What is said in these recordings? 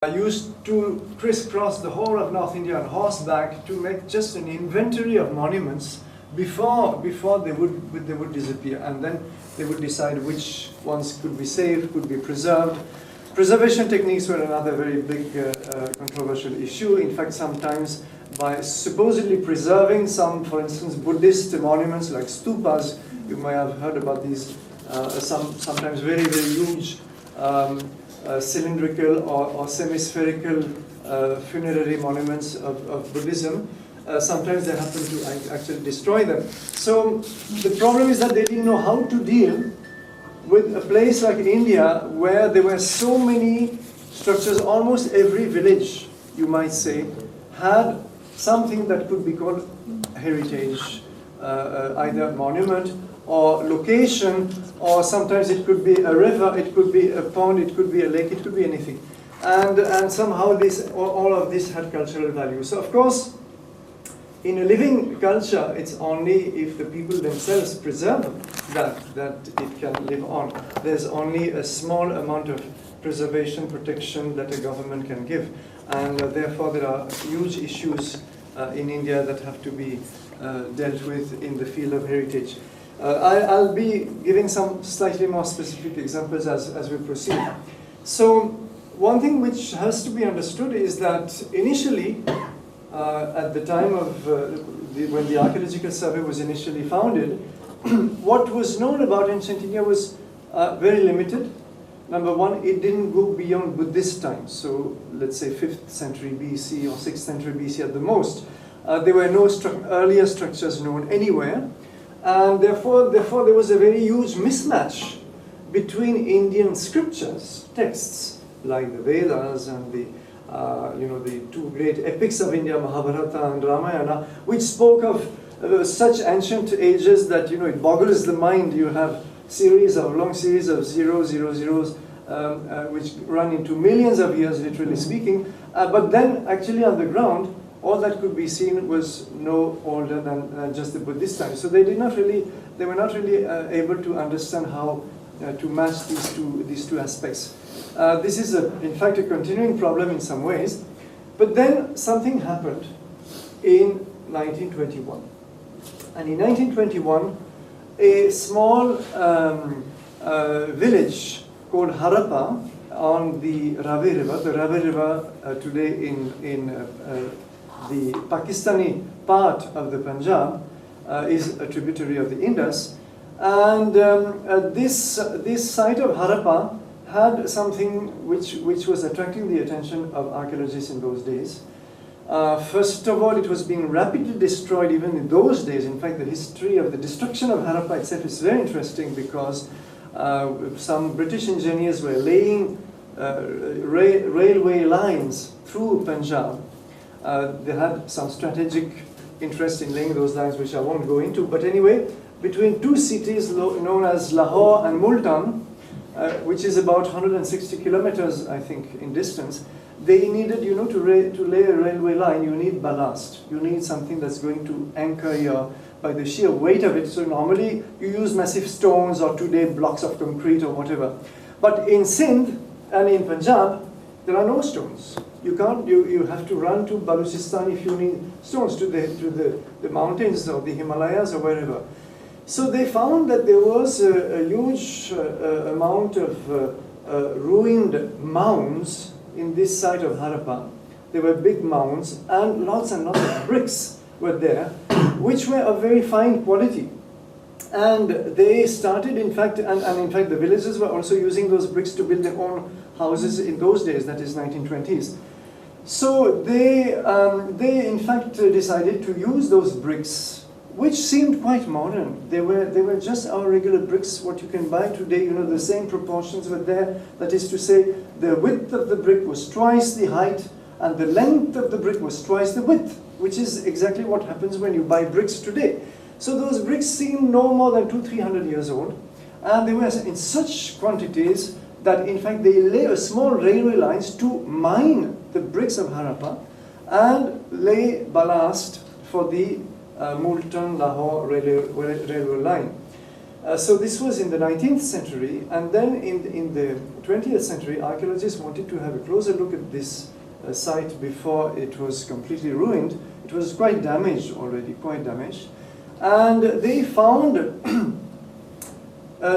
used to crisscross the whole of North India on horseback to make just an inventory of monuments before they would disappear, and then they would decide which ones could be saved, could be preserved. Preservation techniques were another very big controversial issue. In fact, sometimes by supposedly preserving some, for instance, Buddhist monuments like stupas, you may have heard about these, sometimes very, very huge cylindrical or semi-spherical funerary monuments of Buddhism. Sometimes they happen to actually destroy them. So the problem is that they didn't know how to deal with a place like India where there were so many structures. Almost every village, you might say, had something that could be called heritage, either monument or location, or sometimes it could be a river, it could be a pond, it could be a lake, it could be anything. And somehow all of this had cultural value. So of course, in a living culture, it's only if the people themselves preserve that it can live on. There's only a small amount of preservation, protection that a government can give. And therefore, there are huge issues in India that have to be dealt with in the field of heritage. I'll be giving some slightly more specific examples as we proceed. So, one thing which has to be understood is that initially, at the time of when the Archaeological Survey was initially founded, what was known about ancient India was very limited. Number one, it didn't go beyond Buddhist times, so let's say 5th century BC or 6th century BC at the most. There were no earlier structures known anywhere, and therefore there was a very huge mismatch between Indian scriptures, texts like the Vedas and the two great epics of India, Mahabharata and Ramayana, which spoke of such ancient ages that it boggles the mind. You have long series of zeros, which run into millions of years, literally speaking. But then, actually, on the ground, all that could be seen was no older than just the Buddhist times. So they were not really able to understand how to match these two aspects. This is, in fact, a continuing problem in some ways. But then something happened in 1921. And in 1921, a small village called Harappa on the Ravi River. The Ravi River today in the Pakistani part of the Punjab is a tributary of the Indus. And this site of Harappa had something which was attracting the attention of archaeologists in those days. First of all, it was being rapidly destroyed even in those days. In fact, the history of the destruction of Harappa itself is very interesting because some British engineers were laying railway lines through Punjab. They had some strategic interest in laying those lines, which I won't go into. But anyway, between two cities known as Lahore and Multan, which is about 160 kilometers, I think, in distance, they needed, to lay a railway line, you need ballast. You need something that's going to anchor by the sheer weight of it. So normally you use massive stones or today blocks of concrete or whatever. But in Sindh and in Punjab, there are no stones. You can't. You have to run to Balochistan if you need stones, to the mountains or the Himalayas or wherever. So they found that there was a huge amount of ruined mounds in this site of Harappa. There were big mounds and lots of bricks were there, which were of very fine quality. And they started, in fact, and in fact the villagers were also using those bricks to build their own houses in those days, that is 1920s. So they in fact decided to use those bricks, which seemed quite modern. They were just our regular bricks, what you can buy today. The same proportions were there. That is to say, the width of the brick was twice the height, and the length of the brick was twice the width, which is exactly what happens when you buy bricks today. So those bricks seemed no more than 200-300 years old, and they were in such quantities that in fact they lay a small railway lines to mine the bricks of Harappa and lay ballast for the Multan-Lahore railway line. So this was in the 19th century, and then in the 20th century, archaeologists wanted to have a closer look at this site before it was completely ruined. It was quite damaged already, quite damaged. And they found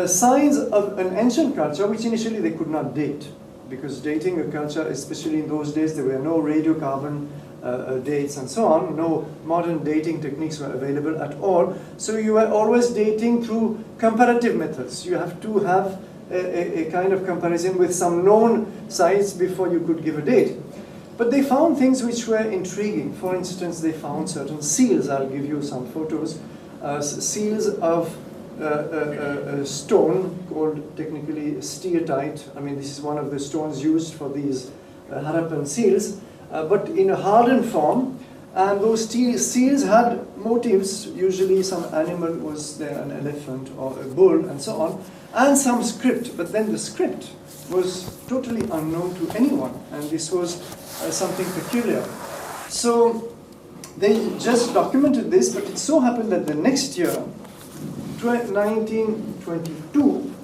signs of an ancient culture, which initially they could not date, because dating a culture, especially in those days, there were no radiocarbon dates and so on. No modern dating techniques were available at all. So you were always dating through comparative methods. You have to have a kind of comparison with some known sites before you could give a date. But they found things which were intriguing. For instance, they found certain seals. I'll give you some photos. Seals of stone called technically steatite. I mean, this is one of the stones used for these Harappan seals, but in a hardened form. And those seals had motifs. Usually some animal was there, an elephant or a bull and so on, and some script. But then the script was totally unknown to anyone, and this was something peculiar. So they just documented this, but it so happened that the next year, 1922,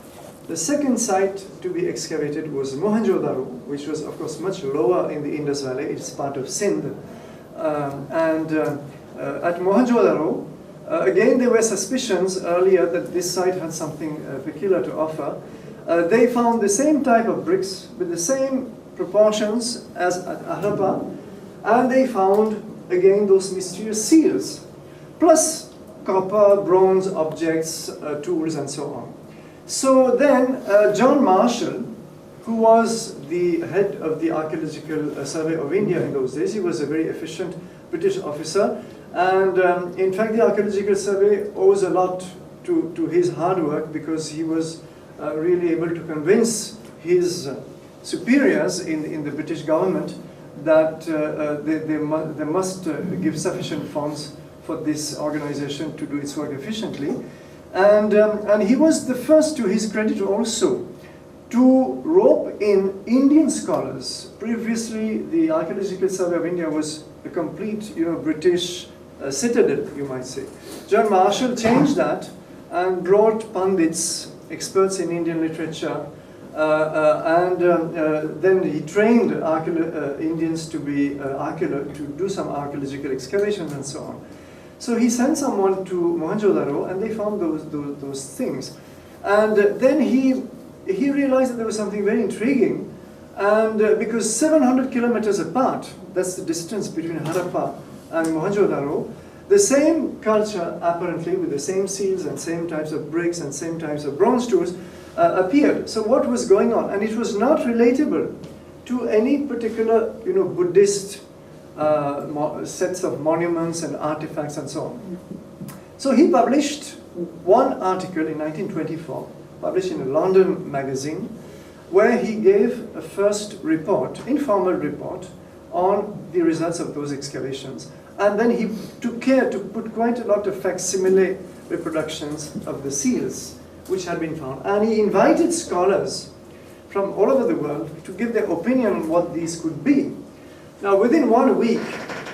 the second site to be excavated was Mohenjo-daro, which was of course much lower in the Indus Valley. It's part of Sindh. At Mohenjo-daro, again there were suspicions earlier that this site had something peculiar to offer. They found the same type of bricks with the same proportions as at Harappa, and they found again those mysterious seals, plus copper, bronze objects, tools, and so on. So then John Marshall, who was the head of the Archaeological Survey of India in those days, he was a very efficient British officer, and in fact the Archaeological Survey owes a lot to his hard work, because he was really able to convince his superiors in the British government that they must give sufficient funds for this organization to do its work efficiently. And he was the first, to his credit also, to rope in Indian scholars. Previously, the Archaeological Survey of India was a complete, British citadel, you might say. John Marshall changed that and brought Pandits, experts in Indian literature, then he trained Indians to be to do some archaeological excavations and so on. So he sent someone to Mohenjo-daro, and they found those things. And then he realized that there was something very intriguing, and because 700 kilometers apart, that's the distance between Harappa and Mohenjo-daro, the same culture, apparently, with the same seals and same types of bricks and same types of bronze tools, appeared. So what was going on? And it was not relatable to any particular, Buddhist sets of monuments and artifacts and so on. So he published one article in 1924, published in a London magazine, where he gave a first report, informal report, on the results of those excavations. And then he took care to put quite a lot of facsimile reproductions of the seals which had been found. And he invited scholars from all over the world to give their opinion on what these could be. Now, within 1 week,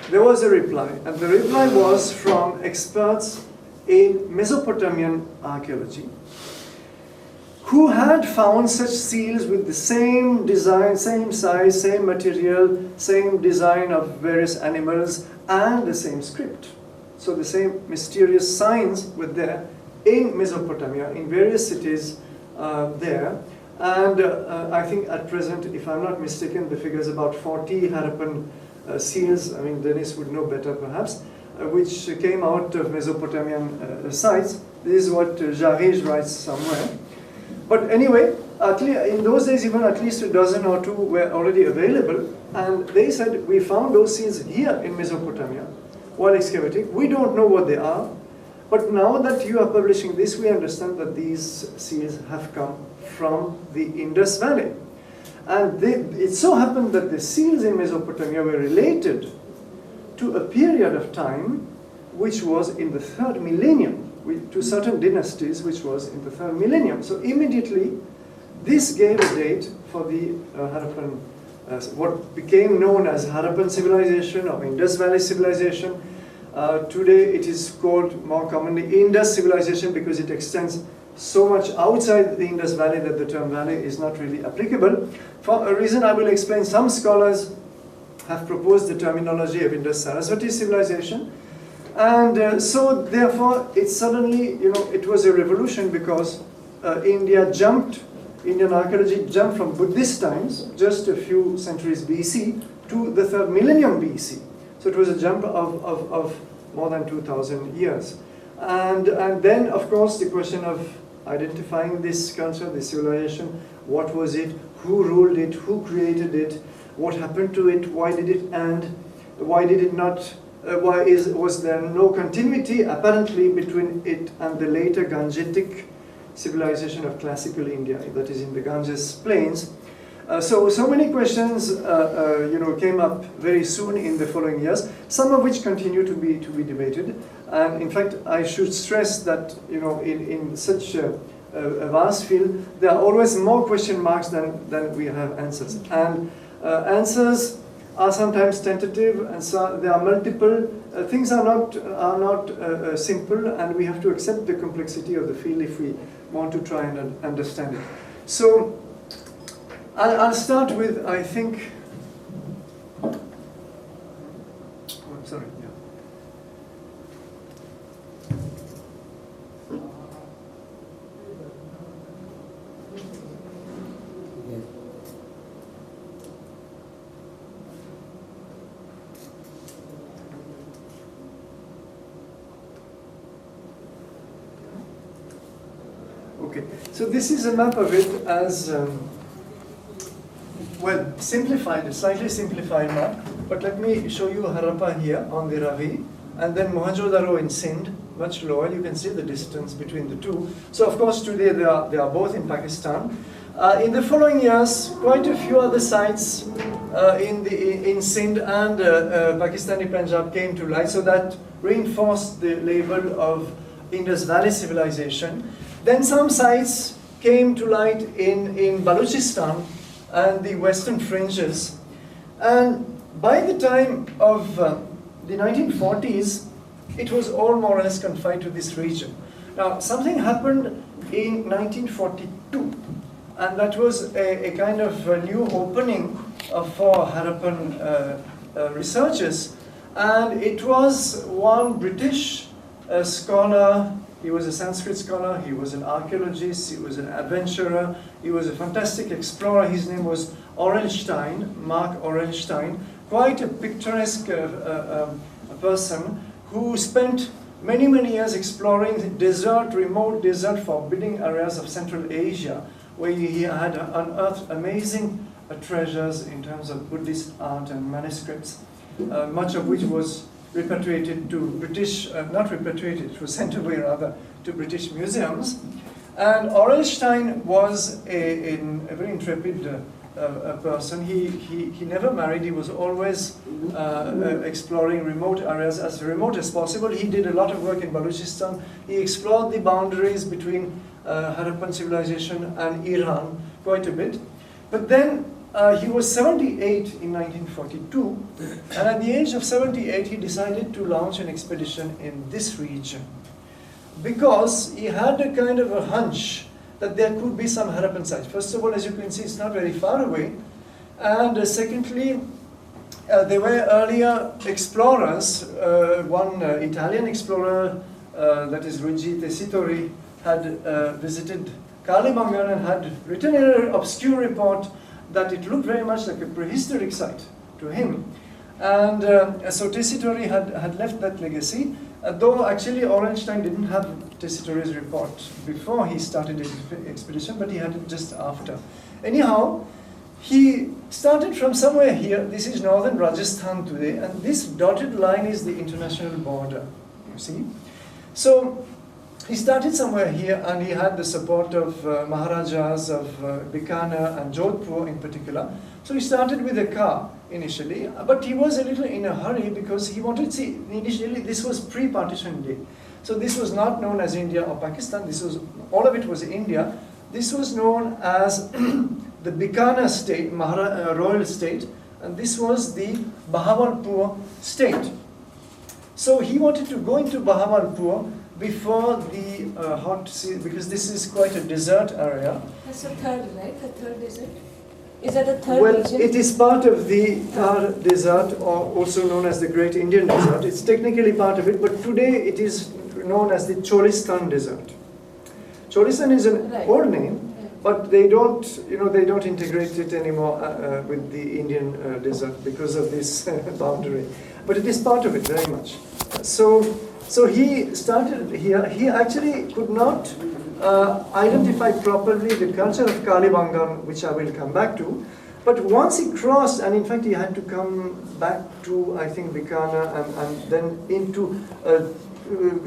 there was a reply. And the reply was from experts in Mesopotamian archaeology, who had found such seals with the same design, same size, same material, same design of various animals, and the same script. So the same mysterious signs were there in Mesopotamia, in various cities there. And I think at present, if I'm not mistaken, the figure is about 40 Harappan seals. I mean, Dennis would know better perhaps, which came out of Mesopotamian sites. This is what Jarij writes somewhere. But anyway, in those days, even at least a dozen or two were already available. And they said, we found those seals here in Mesopotamia while excavating. We don't know what they are. But now that you are publishing this, we understand that these seals have come from the Indus Valley. And it so happened that the seals in Mesopotamia were related to a period of time which was in the 3rd millennium, to certain dynasties which was in the 3rd millennium. So immediately, this gave a date for the Harappan, what became known as Harappan civilization or Indus Valley civilization. Today it is called more commonly Indus civilization, because it extends so much outside the Indus Valley that the term valley is not really applicable. For a reason I will explain, some scholars have proposed the terminology of Indus-Sarasvati civilization, and so therefore it suddenly, it was a revolution, because Indian archaeology jumped from Buddhist times, just a few centuries BC, to the 3rd millennium BC. So it was a jump of more than 2,000 years. And then, of course, the question of identifying this culture, this civilization, what was it, who ruled it, who created it, what happened to it, why did it end, why did it not, was there no continuity apparently between it and the later Gangetic civilization of classical India, that is in the Ganges plains. So many questions came up very soon in the following years, some of which continue to be debated. And in fact, I should stress that in such a vast field, there are always more question marks than we have answers. And answers are sometimes tentative, and so there are multiple. Things are not simple, and we have to accept the complexity of the field if we want to try and understand it. So I'll start with, I think, sorry, yeah. Okay, so this is a map of it as well, simplified, a slightly simplified map, but let me show you Harappa here on the Ravi, and then Mohenjo-daro in Sindh, much lower. You can see the distance between the two. So of course today they are both in Pakistan. In the following years, quite a few other sites in Sindh and Pakistani Punjab came to light, so that reinforced the label of Indus Valley civilization. Then some sites came to light in Balochistan and the western fringes. And by the time of the 1940s, it was all more or less confined to this region. Now, something happened in 1942, and that was a kind of a new opening for Harappan researchers. And it was one British scholar. He was a Sanskrit scholar, he was an archaeologist, he was an adventurer, he was a fantastic explorer. His name was Orelstein, Mark Orelstein, quite a picturesque person who spent many years exploring desert, remote desert, forbidding areas of Central Asia, where he had unearthed amazing treasures in terms of Buddhist art and manuscripts, much of which was repatriated to British, not repatriated, it was sent away rather to British museums. And Orelstein was a very intrepid person. He never married, he was always exploring remote areas as remote as possible. He did a lot of work in Balochistan. He explored the boundaries between Harappan civilization and Iran quite a bit. But then he was 78 in 1942, and at the age of 78 he decided to launch an expedition in this region, because he had a kind of a hunch that there could be some Harappan sites. First of all, as you can see, it's not very far away, and secondly, there were earlier explorers. One Italian explorer, that is Luigi Tessitori, had visited Kalibangan and had written an obscure report that it looked very much like a prehistoric site to him. And so Tessitori had left that legacy, though actually Orelstein didn't have Tessitori's report before he started his expedition, but he had it just after. Anyhow, he started from somewhere here. This is northern Rajasthan today, and this dotted line is the international border, you see. So he started somewhere here, and he had the support of Maharajas of Bikaner and Jodhpur in particular. So he started with a car initially, but he was a little in a hurry because he wanted to see, initially this was pre-partition India. So this was not known as India or Pakistan, this was, all of it was India. This was known as the Bikaner state, royal state, and this was the Bahawalpur state. So he wanted to go into Bahawalpur, before the hot sea, because this is quite a desert area. That's the third, right? The third desert? Is that the third Well, region? it is part of the Thar Desert, or also known as the Great Indian Desert. It's technically part of it, but today it is known as the Cholistan Desert. Cholistan is an old name, but they don't, they don't integrate it anymore with the Indian desert because of this boundary. But it is part of it very much. So he started here. He actually could not identify properly the culture of Kalibangan, which I will come back to. But once he crossed, and in fact he had to come back to, I think, Bikana and then into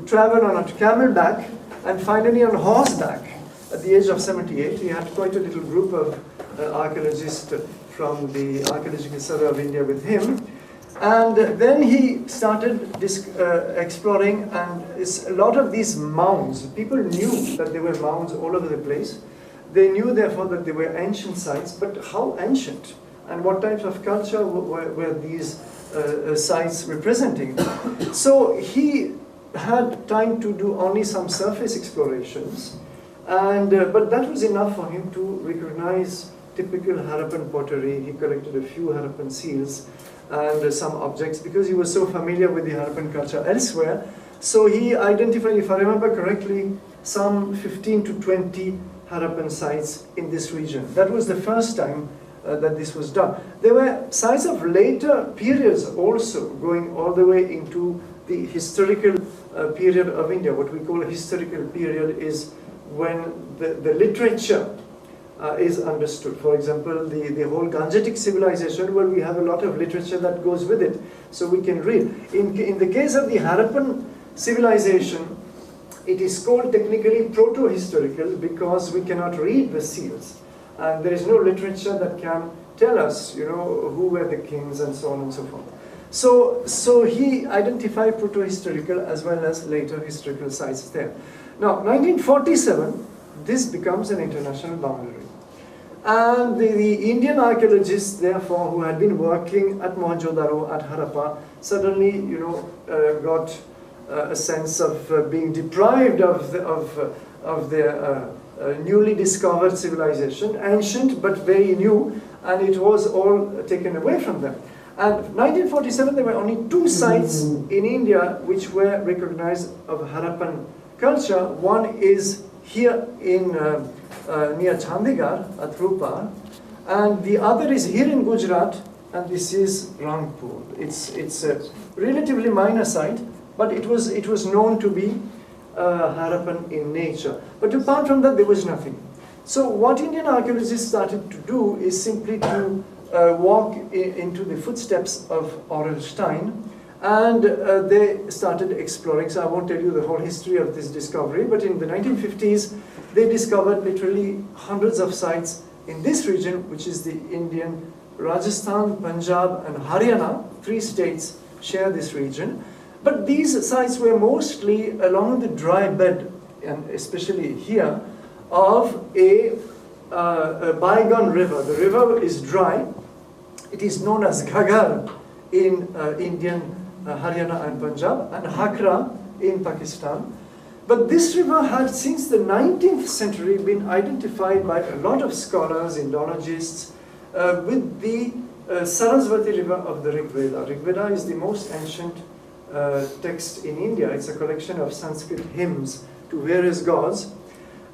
travel on a camelback and finally on horseback. At the age of 78, he had quite a little group of archaeologists from the Archaeological Survey of India with him. And then he started exploring, and a lot of these mounds, people knew that there were mounds all over the place. They knew, therefore, that they were ancient sites, but how ancient? And what types of culture were these sites representing? So he had time to do only some surface explorations, but that was enough for him to recognize typical Harappan pottery. He collected a few Harappan seals and some objects because he was so familiar with the Harappan culture elsewhere. So he identified, if I remember correctly, some 15 to 20 Harappan sites in this region. That was the first time that this was done. There were sites of later periods also, going all the way into the historical period of India. What we call a historical period is when the literature is understood. For example, the whole Gangetic civilization, well, we have a lot of literature that goes with it, so we can read. In the case of the Harappan civilization, it is called technically proto-historical because we cannot read the seals. And there is no literature that can tell us, who were the kings and so on and so forth. So he identified proto-historical as well as later historical sites there. Now, 1947, this becomes an international boundary. And the Indian archaeologists, therefore, who had been working at Mohenjo-daro, at Harappa, suddenly, got a sense of being deprived of their newly discovered civilization, ancient but very new, and it was all taken away from them. And 1947, there were only 2 sites in India which were recognized of Harappan culture. One is here in near Chandigarh at Rupar, and the other is here in Gujarat, and this is Rangpur. It's a relatively minor site, but it was known to be Harappan in nature. But apart from that, there was nothing. So what Indian archaeologists started to do is simply to walk into the footsteps of Oral Stein, and they started exploring. So I won't tell you the whole history of this discovery, but in the 1950s, they discovered literally hundreds of sites in this region, which is the Indian Rajasthan, Punjab, and Haryana. 3 states share this region. But these sites were mostly along the dry bed, and especially here, of a bygone river. The river is dry. It is known as Ghaggar in Indian Haryana and Punjab, and Hakra in Pakistan. But this river had, since the 19th century, been identified by a lot of scholars, Indologists, with the Sarasvati River of the Rigveda. Rigveda is the most ancient text in India. It's a collection of Sanskrit hymns to various gods.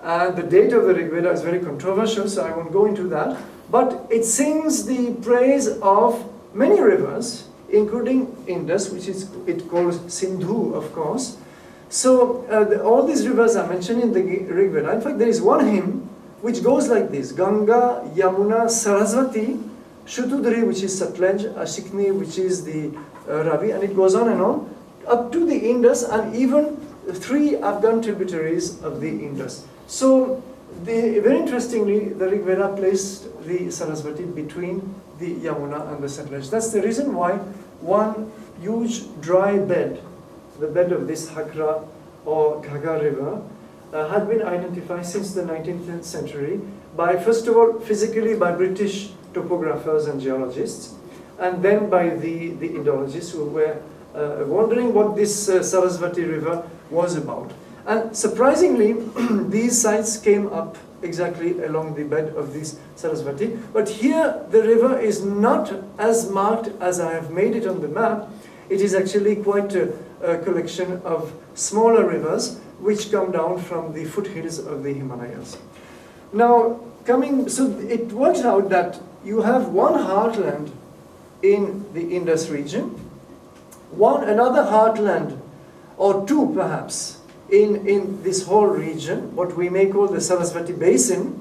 And the date of the Rigveda is very controversial, so I won't go into that. But it sings the praise of many rivers, including Indus, which it calls Sindhu, of course. So all these rivers are mentioned in the Rigveda. In fact, there is one hymn which goes like this: Ganga, Yamuna, Sarasvati, Shutudri, which is Satluj, Ashikni, which is the Ravi, and it goes on and on, up to the Indus, and even 3 Afghan tributaries of the Indus. So, very interestingly, the Rigveda placed the Sarasvati between the Yamuna and the Satluj. That's the reason why one huge dry bed, the bed of this Hakra or Ghaggar river, had been identified since the 19th century by, first of all, physically by British topographers and geologists, and then by the Indologists who were wondering what this Sarasvati river was about. And surprisingly, these sites came up exactly along the bed of this Sarasvati. But here the river is not as marked as I have made it on the map. It is actually quite a collection of smaller rivers which come down from the foothills of the Himalayas. Now, so it works out that you have one heartland in the Indus region, another heartland, or two perhaps, in this whole region, what we may call the Sarasvati Basin,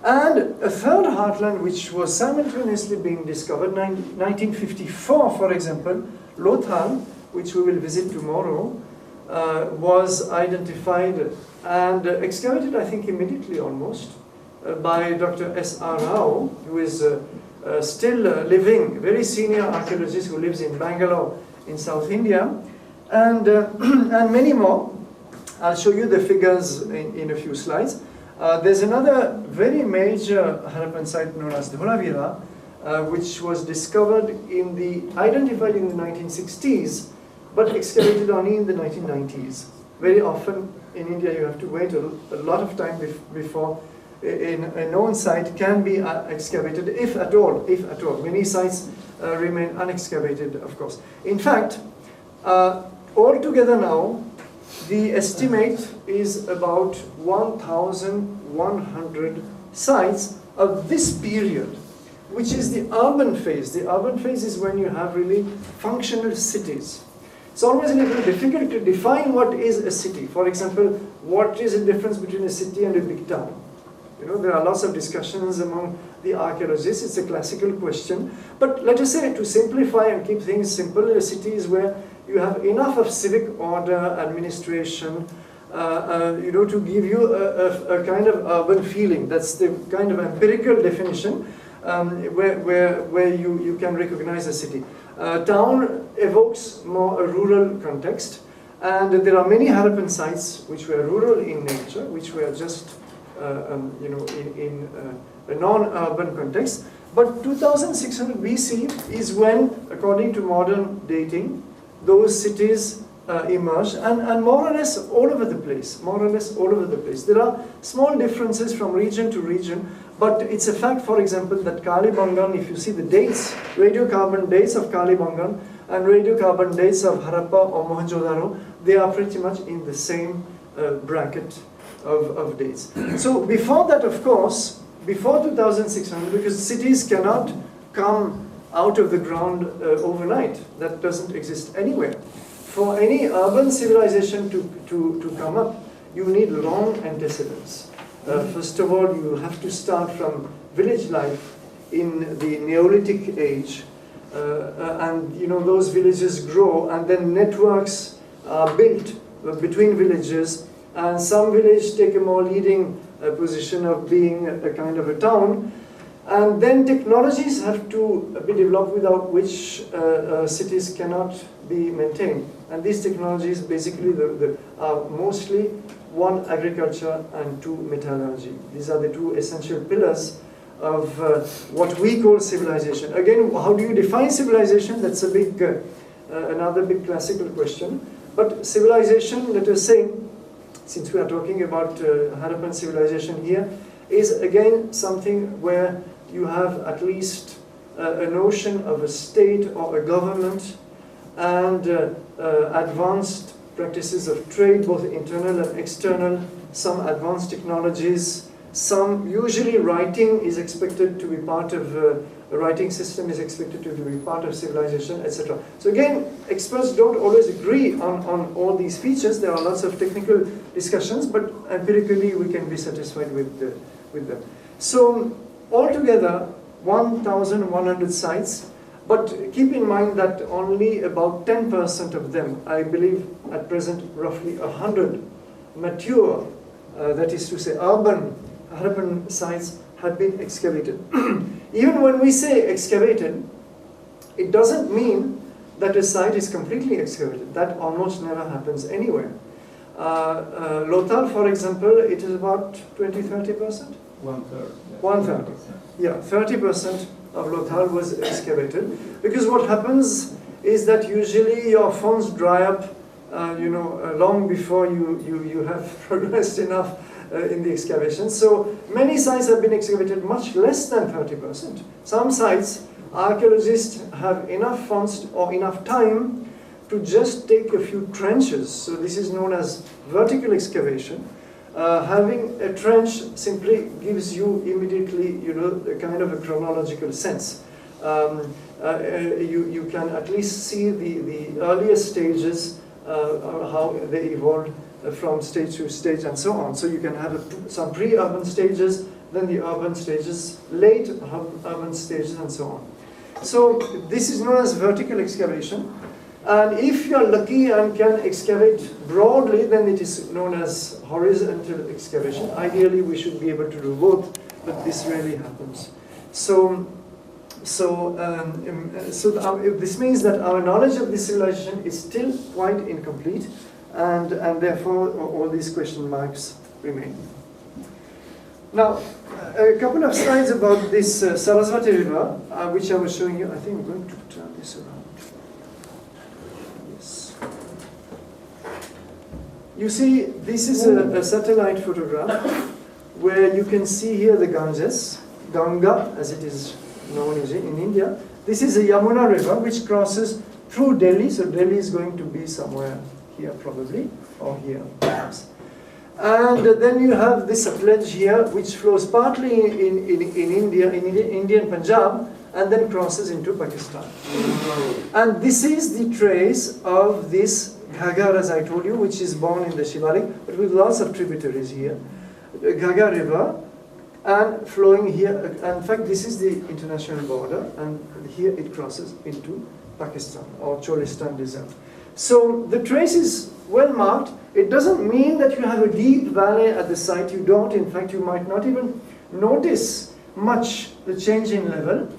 and a third heartland which was simultaneously being discovered. 1954, for example, Lothal, which we will visit tomorrow, was identified and excavated, I think, immediately almost, by Dr. S.R. Rao, who is still living, very senior archaeologist who lives in Bangalore in South India, and many more. I'll show you the figures in a few slides. There's another very major Harappan site known as Dholavira, which was discovered identified in the 1960s, but excavated only in the 1990s. Very often in India you have to wait a lot of time before a known site can be excavated, if at all. Many sites remain unexcavated, of course. In fact, altogether now, the estimate is about 1,100 sites of this period, which is the urban phase. The urban phase is when you have really functional cities. It's always a little difficult to define what is a city. For example, what is the difference between a city and a big town? You know, there are lots of discussions among the archaeologists. It's a classical question. But let us say, to simplify and keep things simple, a city is where you have enough of civic order, administration, to give you a kind of urban feeling. That's the kind of empirical definition where you can recognize a city. Town evokes more a rural context, and there are many Harappan sites which were rural in nature, which were just in a non-urban context. But 2600 BC is when, according to modern dating, those cities emerged, and more or less all over the place. There are small differences from region to region, but it's a fact, for example, that Kalibangan, if you see the dates, radiocarbon dates of Kalibangan and radiocarbon dates of Harappa or Mohenjo-daro, they are pretty much in the same bracket of dates. So before that, of course, before 2600, because cities cannot come out of the ground overnight. That doesn't exist anywhere. For any urban civilization to come up, you need long antecedents. First of all, you have to start from village life in the Neolithic age, and those villages grow, and then networks are built between villages, and some villages take a more leading position of being a kind of a town. And then technologies have to be developed without which cities cannot be maintained. And these technologies basically are mostly one, agriculture, and two, metallurgy. These are the two essential pillars of what we call civilization. Again, how do you define civilization? That's a big, another big classical question. But civilization, let us say, since we are talking about Harappan civilization here, is again something where you have at least a notion of a state or a government, and advanced practices of trade, both internal and external, some advanced technologies, some, usually writing is expected to be part of, a writing system is expected to be part of civilization, etc. So again, experts don't always agree on all these features. There are lots of technical discussions, but empirically we can be satisfied with them. So altogether, 1,100 sites, but keep in mind that only about 10% of them, I believe at present roughly 100 mature, that is to say urban Harappan sites have been excavated. Even when we say excavated, it doesn't mean that a site is completely excavated. That almost never happens anywhere. Lothal, for example, it is about 20–30%? One-third. One-third. Yeah, 30% of Lothal was excavated. Because what happens is that usually your fonds dry up long before you have progressed enough in the excavation. So many sites have been excavated much less than 30%. Some sites, archaeologists have enough funds or enough time to just take a few trenches. So this is known as vertical excavation. Having a trench simply gives you immediately, a kind of a chronological sense. You can at least see the earliest stages, how they evolved from stage to stage and so on. So you can have some pre-urban stages, then the urban stages, late urban stages and so on. So this is known as vertical excavation. And if you're lucky and can excavate broadly, then it is known as horizontal excavation. Ideally, we should be able to do both, but this rarely happens. So this means that our knowledge of this civilization is still quite incomplete, and therefore all these question marks remain. Now, a couple of slides about this Sarasvati River, which I was showing you. I think I'm going to turn this around. You see, this is a satellite photograph where you can see here the Ganges, Ganga, as it is known in India. This is a Yamuna River which crosses through Delhi, so Delhi is going to be somewhere here probably, or here perhaps. And then you have this Uplift here, which flows partly in India, in Indian Punjab, and then crosses into Pakistan. And this is the trace of this Ghaggar, as I told you, which is born in the Shivalik, but with lots of tributaries here. The Ghaggar River, and flowing here. In fact, this is the international border, and here it crosses into Pakistan, or Cholistan Desert. So the trace is well marked. It doesn't mean that you have a deep valley at the site. You don't. In fact, you might not even notice much the change in level.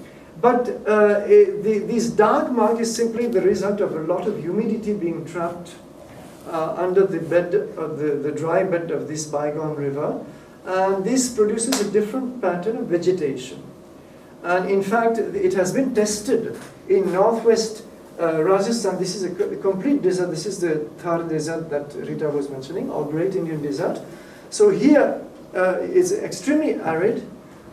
But this dark mark is simply the result of a lot of humidity being trapped under the bed of the dry bed of this bygone river. And this produces a different pattern of vegetation. And in fact, it has been tested in northwest Rajasthan. This is a complete desert. This is the Thar desert that Rita was mentioning, or Great Indian Desert. So here it's extremely arid.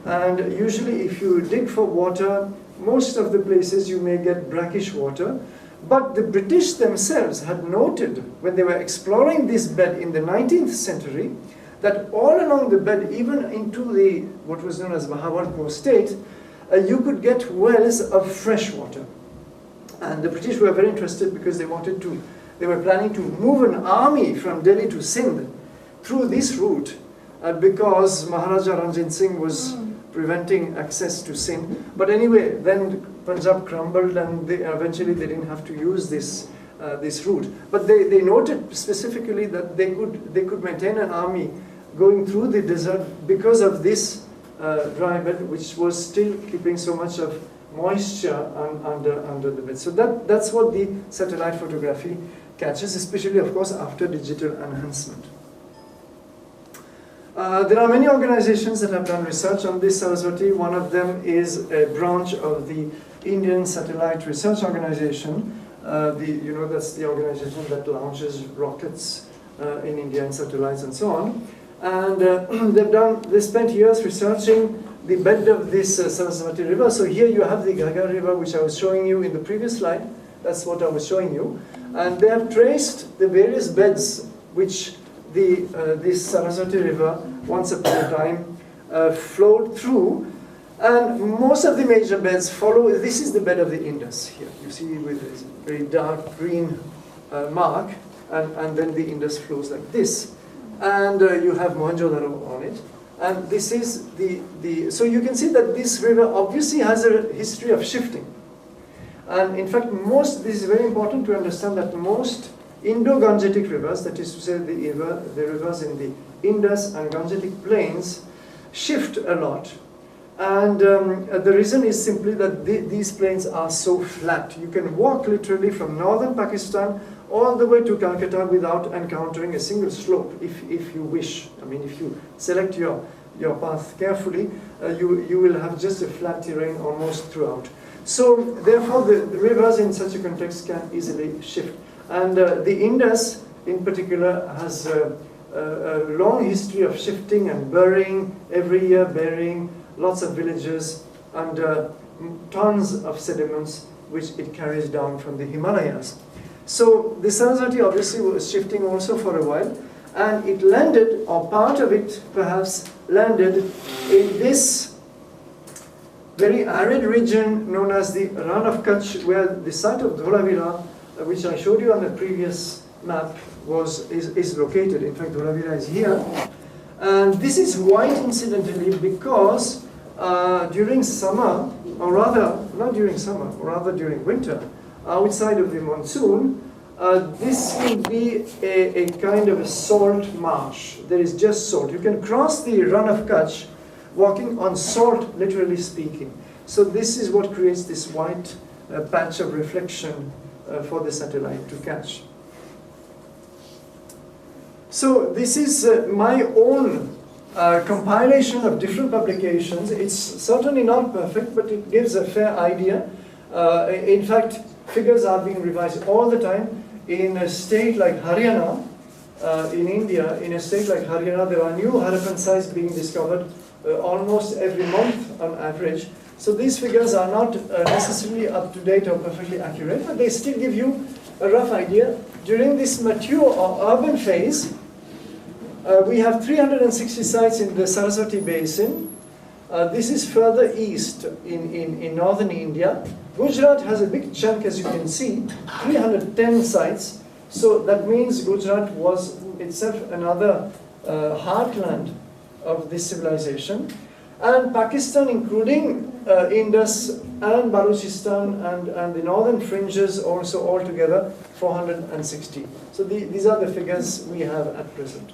And usually if you dig for water, most of the places you may get brackish water. But the British themselves had noted, when they were exploring this bed in the 19th century, that all along the bed, even into what was known as Bahawalpur state, you could get wells of fresh water. And the British were very interested because they were planning to move an army from Delhi to Sindh through this route, because Maharaja Ranjit Singh was preventing access to Sindh. But anyway, then Punjab crumbled, and eventually they didn't have to use this route. But they noted specifically that they could maintain an army going through the desert because of this dry bed, which was still keeping so much of moisture under the bed. So that's what the satellite photography catches, especially of course after digital enhancement. There are many organizations that have done research on this Sarasvati. One of them is a branch of the Indian Satellite Research Organization. That's the organization that launches rockets in India and satellites and so on. And they spent years researching the bed of this Sarasvati River. So here you have the Ghaggar River, which I was showing you in the previous slide. That's what I was showing you. And they have traced the various beds which this Sarasvati River, once upon a time, flowed through. And most of the major beds follow. This is the bed of the Indus here. You see with this very dark green mark, and then the Indus flows like this. And you have Mohenjo-daro on it. And this is so you can see that this river obviously has a history of shifting. And in fact, this is very important to understand that most Indo-Gangetic rivers, that is to say the rivers in the Indus and Gangetic plains, shift a lot. And the reason is simply that these plains are so flat. You can walk literally from northern Pakistan all the way to Calcutta without encountering a single slope, if you wish. I mean, if you select your path carefully, you will have just a flat terrain almost throughout. So therefore the rivers in such a context can easily shift. And the Indus, in particular, has a long history of shifting and burying, every year burying lots of villages under tons of sediments which it carries down from the Himalayas. So the Sarasvati obviously was shifting also for a while, and it landed, or part of it perhaps landed, in this very arid region known as the Ran of Kutch, where the site of Dholavira, which I showed you on the previous map, is located. In fact, Dholavira is here. And this is white, incidentally, because during summer, or rather, not during summer, rather during winter, outside of the monsoon, this can be a kind of a salt marsh. There is just salt. You can cross the Ran of Kutch walking on salt, literally speaking. So this is what creates this white patch of reflection for the satellite to catch. So this is my own compilation of different publications. It's certainly not perfect, but it gives a fair idea. In fact, figures are being revised all the time. In a state like Haryana, in India, in a state like Haryana, there are new Harappan sites being discovered almost every month on average. So these figures are not necessarily up to date or perfectly accurate, but they still give you a rough idea. During this mature or urban phase, we have 360 sites in the Sarasvati Basin. This is further east in northern India. Gujarat has a big chunk, as you can see, 310 sites. So that means Gujarat was itself another heartland of this civilization. And Pakistan, including Indus and Balochistan and the northern fringes, also altogether 460. So these are the figures we have at present.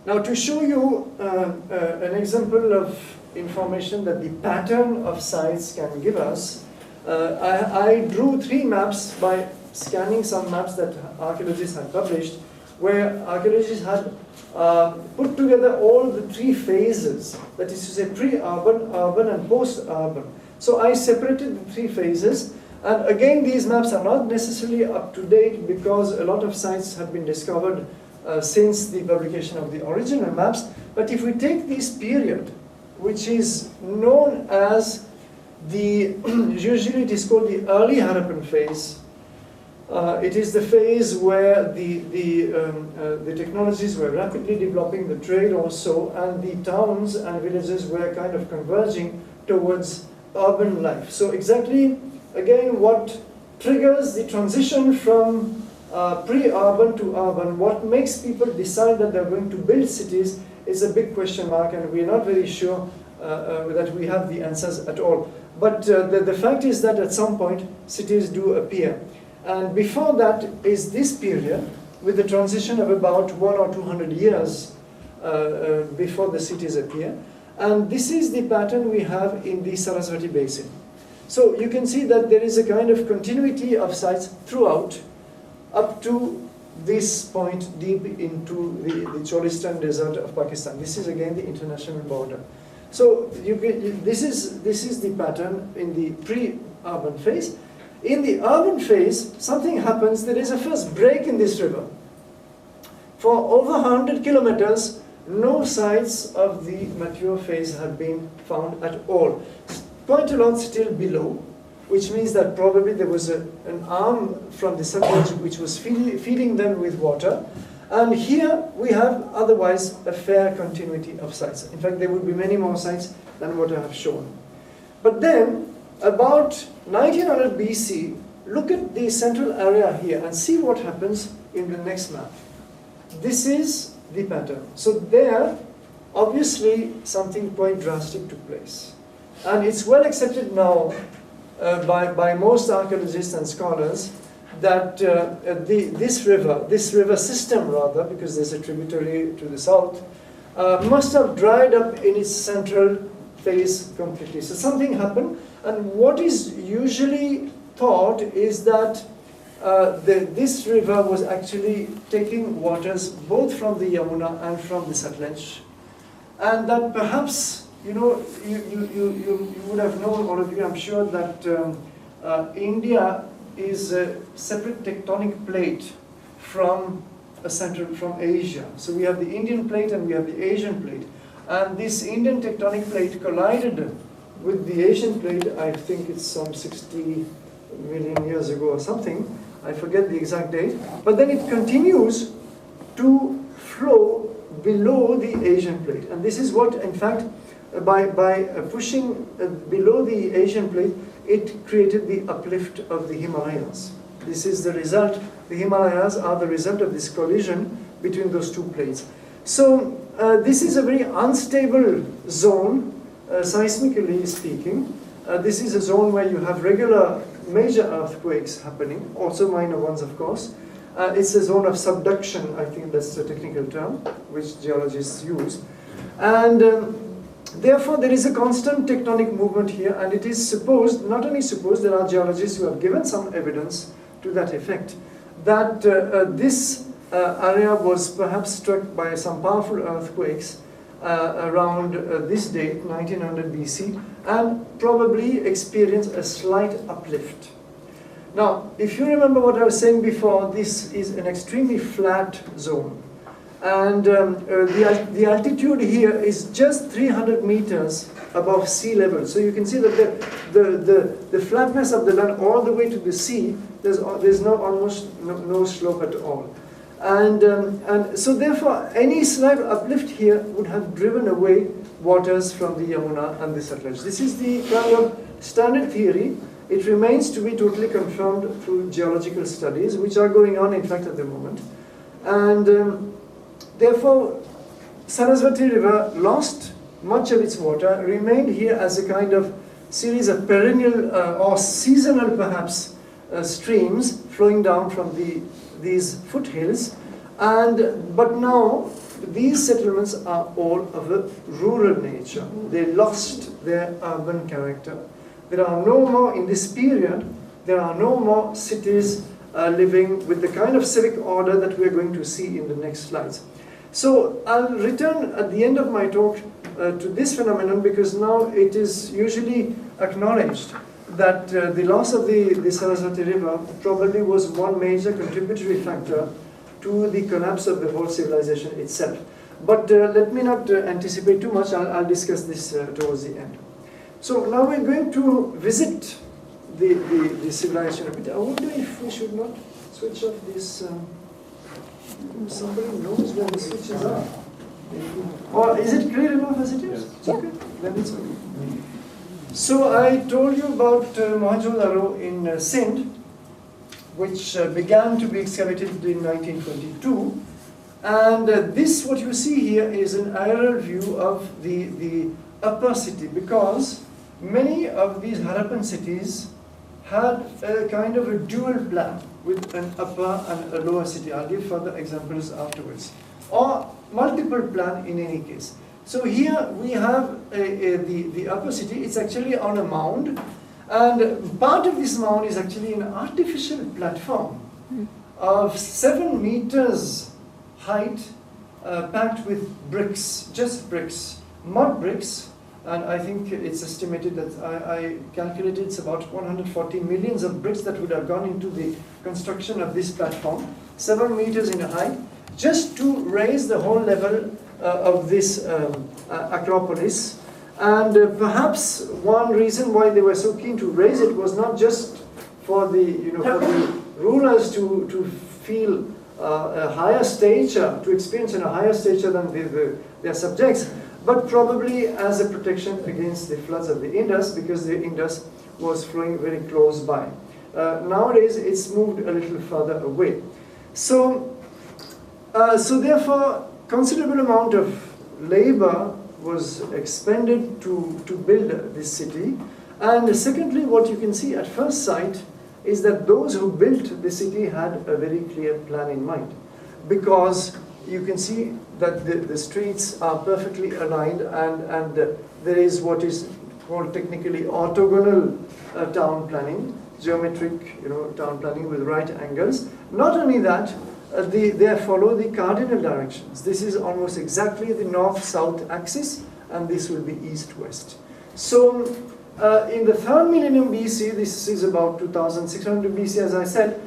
Now, to show you an example of information that the pattern of sites can give us, I drew 3 maps by scanning some maps that archaeologists had published, where archaeologists had put together all the 3 phases, that is to say pre-urban, urban and post-urban. So I separated the 3 phases, and again these maps are not necessarily up to date because a lot of sites have been discovered since the publication of the original maps. But if we take this period, which is known as the, usually it is called the early Harappan phase. It is the phase where the technologies were rapidly developing, the trade also, and the towns and villages were kind of converging towards urban life. So exactly, again, what triggers the transition from pre-urban to urban, what makes people decide that they're going to build cities is a big question mark, and we're not very sure that we have the answers at all. But the fact is that at some point, cities do appear. And before that is this period, with the transition of about 100 or 200 years before the cities appear. And this is the pattern we have in the Sarasvati Basin. So you can see that there is a kind of continuity of sites throughout, up to this point deep into the Cholistan desert of Pakistan. This is again the international border. So this is the pattern in the pre-urban phase. In the urban phase, something happens. There is a first break in this river. For over 100 kilometers, no sites of the mature phase have been found at all. Quite a lot still below, which means that probably there was an arm from the Satluj which was feeding them with water. And here we have otherwise a fair continuity of sites. In fact, there would be many more sites than what I have shown. But then, about 1900 BC, look at the central area here and see what happens in the next map. This is the pattern. So there, obviously, something quite drastic took place. And it's well accepted now by most archaeologists and scholars that this river system rather, because there's a tributary to the south, must have dried up in its central phase completely. So something happened, and what is usually thought is that this river was actually taking waters both from the Yamuna and from the Satluj, and that perhaps, you know, you would have known, all of you, I'm sure, that India is a separate tectonic plate from a center from Asia. So we have the Indian plate and we have the Asian plate. And this Indian tectonic plate collided with the Asian plate, I think it's some 60 million years ago or something. I forget the exact date. But then it continues to flow below the Asian plate. And this is what, in fact, by pushing below the Asian plate, it created the uplift of the Himalayas. This is the result. The Himalayas are the result of this collision between those two plates. So this is a very unstable zone, seismically speaking. This is a zone where you have regular major earthquakes happening, also minor ones, of course. It's a zone of subduction, I think that's the technical term, which geologists use. And therefore, there is a constant tectonic movement here, and it is supposed, not only supposed, there are geologists who have given some evidence to that effect, that this area was perhaps struck by some powerful earthquakes around this date, 1900 BC, and probably experienced a slight uplift. Now, if you remember what I was saying before, this is an extremely flat zone. And the altitude here is just 300 meters above sea level. So you can see that the flatness of the land all the way to the sea, there's almost no slope at all. And so therefore, any slight uplift here would have driven away waters from the Yamuna and the Satluj. This is the kind of standard theory. It remains to be totally confirmed through geological studies, which are going on, in fact, at the moment. And therefore, Sarasvati River lost much of its water, remained here as a kind of series of perennial or seasonal, perhaps, streams flowing down from these foothills. But now, these settlements are all of a rural nature. They lost their urban character. There are no more, in this period, there are no more cities living with the kind of civic order that we're going to see in the next slides. So I'll return at the end of my talk to this phenomenon, because now it is usually acknowledged that the loss of the Sarasvati River probably was one major contributory factor to the collapse of the whole civilization itself. But let me not anticipate too much. I'll discuss this towards the end. So now we're going to visit the civilization a bit. I wonder if we should not switch off this. Somebody knows where the switches are. Or is it clear enough as it is? It's okay. Then it's okay. So I told you about Mohenjo-daro in Sindh, which began to be excavated in 1922. And this, what you see here, is an aerial view of the upper city, because many of these Harappan cities had a kind of a dual plan with an upper and a lower city. I'll give further examples afterwards. Or multiple plan in any case. So here we have the upper city. It's actually on a mound. And part of this mound is actually an artificial platform of 7 meters height, packed with bricks, just bricks, mud bricks. And I think it's estimated that I calculated it's about 140 millions of bricks that would have gone into the construction of this platform, 7 meters in height, just to raise the whole level of this Acropolis. And perhaps one reason why they were so keen to raise it was not just for the, for the rulers to feel a higher stature, to experience a higher stature than their subjects, but probably as a protection against the floods of the Indus, because the Indus was flowing very close by. Nowadays, it's moved a little further away. So therefore, considerable amount of labor was expended to build this city. And secondly, what you can see at first sight is that those who built the city had a very clear plan in mind, because you can see that the streets are perfectly aligned, and there is what is called technically orthogonal town planning, geometric town planning with right angles. Not only that, they follow the cardinal directions. This is almost exactly the north-south axis, and this will be east-west. So in the 3rd millennium BC, this is about 2600 BC, as I said,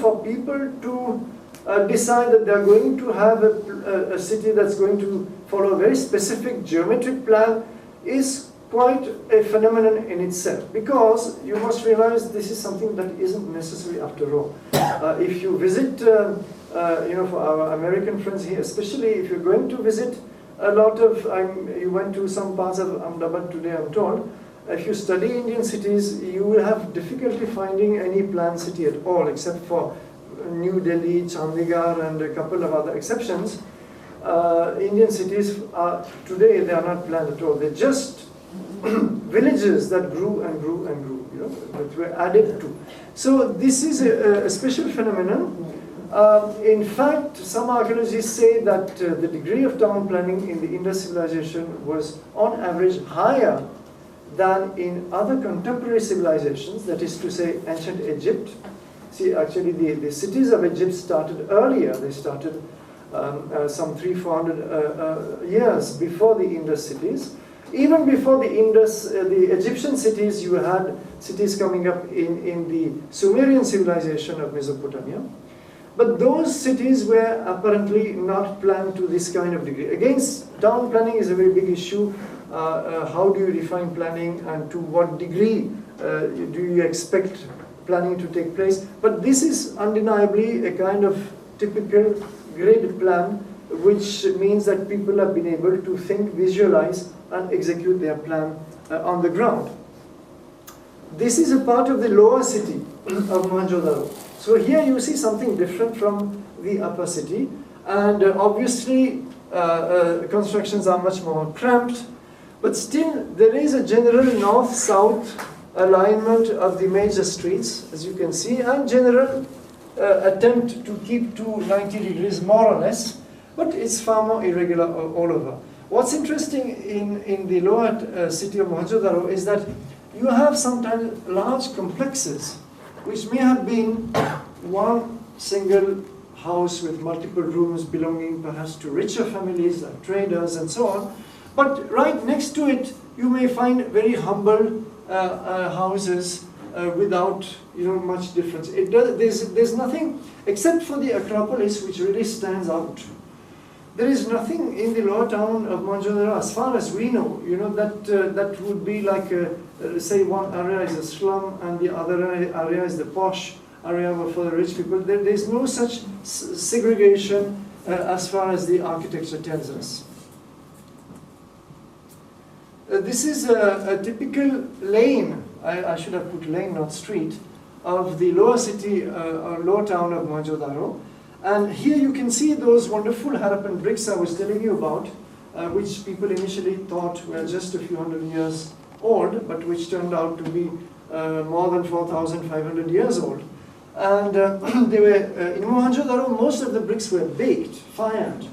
for people to decide that they're going to have a city that's going to follow a very specific geometric plan is quite a phenomenon in itself, because you must realize this is something that isn't necessary after all. If you visit, for our American friends here, especially if you're going to visit a lot of, you went to some parts of Ahmedabad today, I'm told. If you study Indian cities, you will have difficulty finding any planned city at all, except for New Delhi, Chandigarh, and a couple of other exceptions. Indian cities today, they are not planned at all. They're just villages that grew and grew and grew, that were added to. So this is a special phenomenon. In fact, some archaeologists say that the degree of town planning in the Indus civilization was on average higher than in other contemporary civilizations, that is to say ancient Egypt. See, actually the cities of Egypt started earlier. They started some 300-400 years before the Indus cities. Even before the Indus, the Egyptian cities, you had cities coming up in the Sumerian civilization of Mesopotamia. But those cities were apparently not planned to this kind of degree. Again, town planning is a very big issue. How do you define planning, and to what degree do you expect planning to take place? But this is undeniably a kind of typical grid plan, which means that people have been able to think, visualize, and execute their plan on the ground. This is a part of the lower city of Mohenjo-daro. So here you see something different from the upper city, and obviously constructions are much more cramped, but still there is a general north-south alignment of the major streets, as you can see, and general attempt to keep to 90 degrees more or less, but it's far more irregular all over. What's interesting in the lower city of Mohenjo-daro is that you have sometimes large complexes, which may have been one single house with multiple rooms belonging perhaps to richer families like traders and so on. But right next to it, you may find very humble houses without much difference. There's nothing, except for the Acropolis, which really stands out. There is nothing in the lower town of Mohenjo-daro, as far as we know, that would be like, say one area is a slum and the other area is the posh area for the rich people. There's no such segregation as far as the architecture tells us. This is a typical lane, I should have put lane, not street, of the lower city, or lower town of Mohenjo-daro. And here you can see those wonderful Harappan bricks I was telling you about, which people initially thought were just a few hundred years old, but which turned out to be more than 4,500 years old. And they were, in Mohenjo-daro, most of the bricks were baked, fired,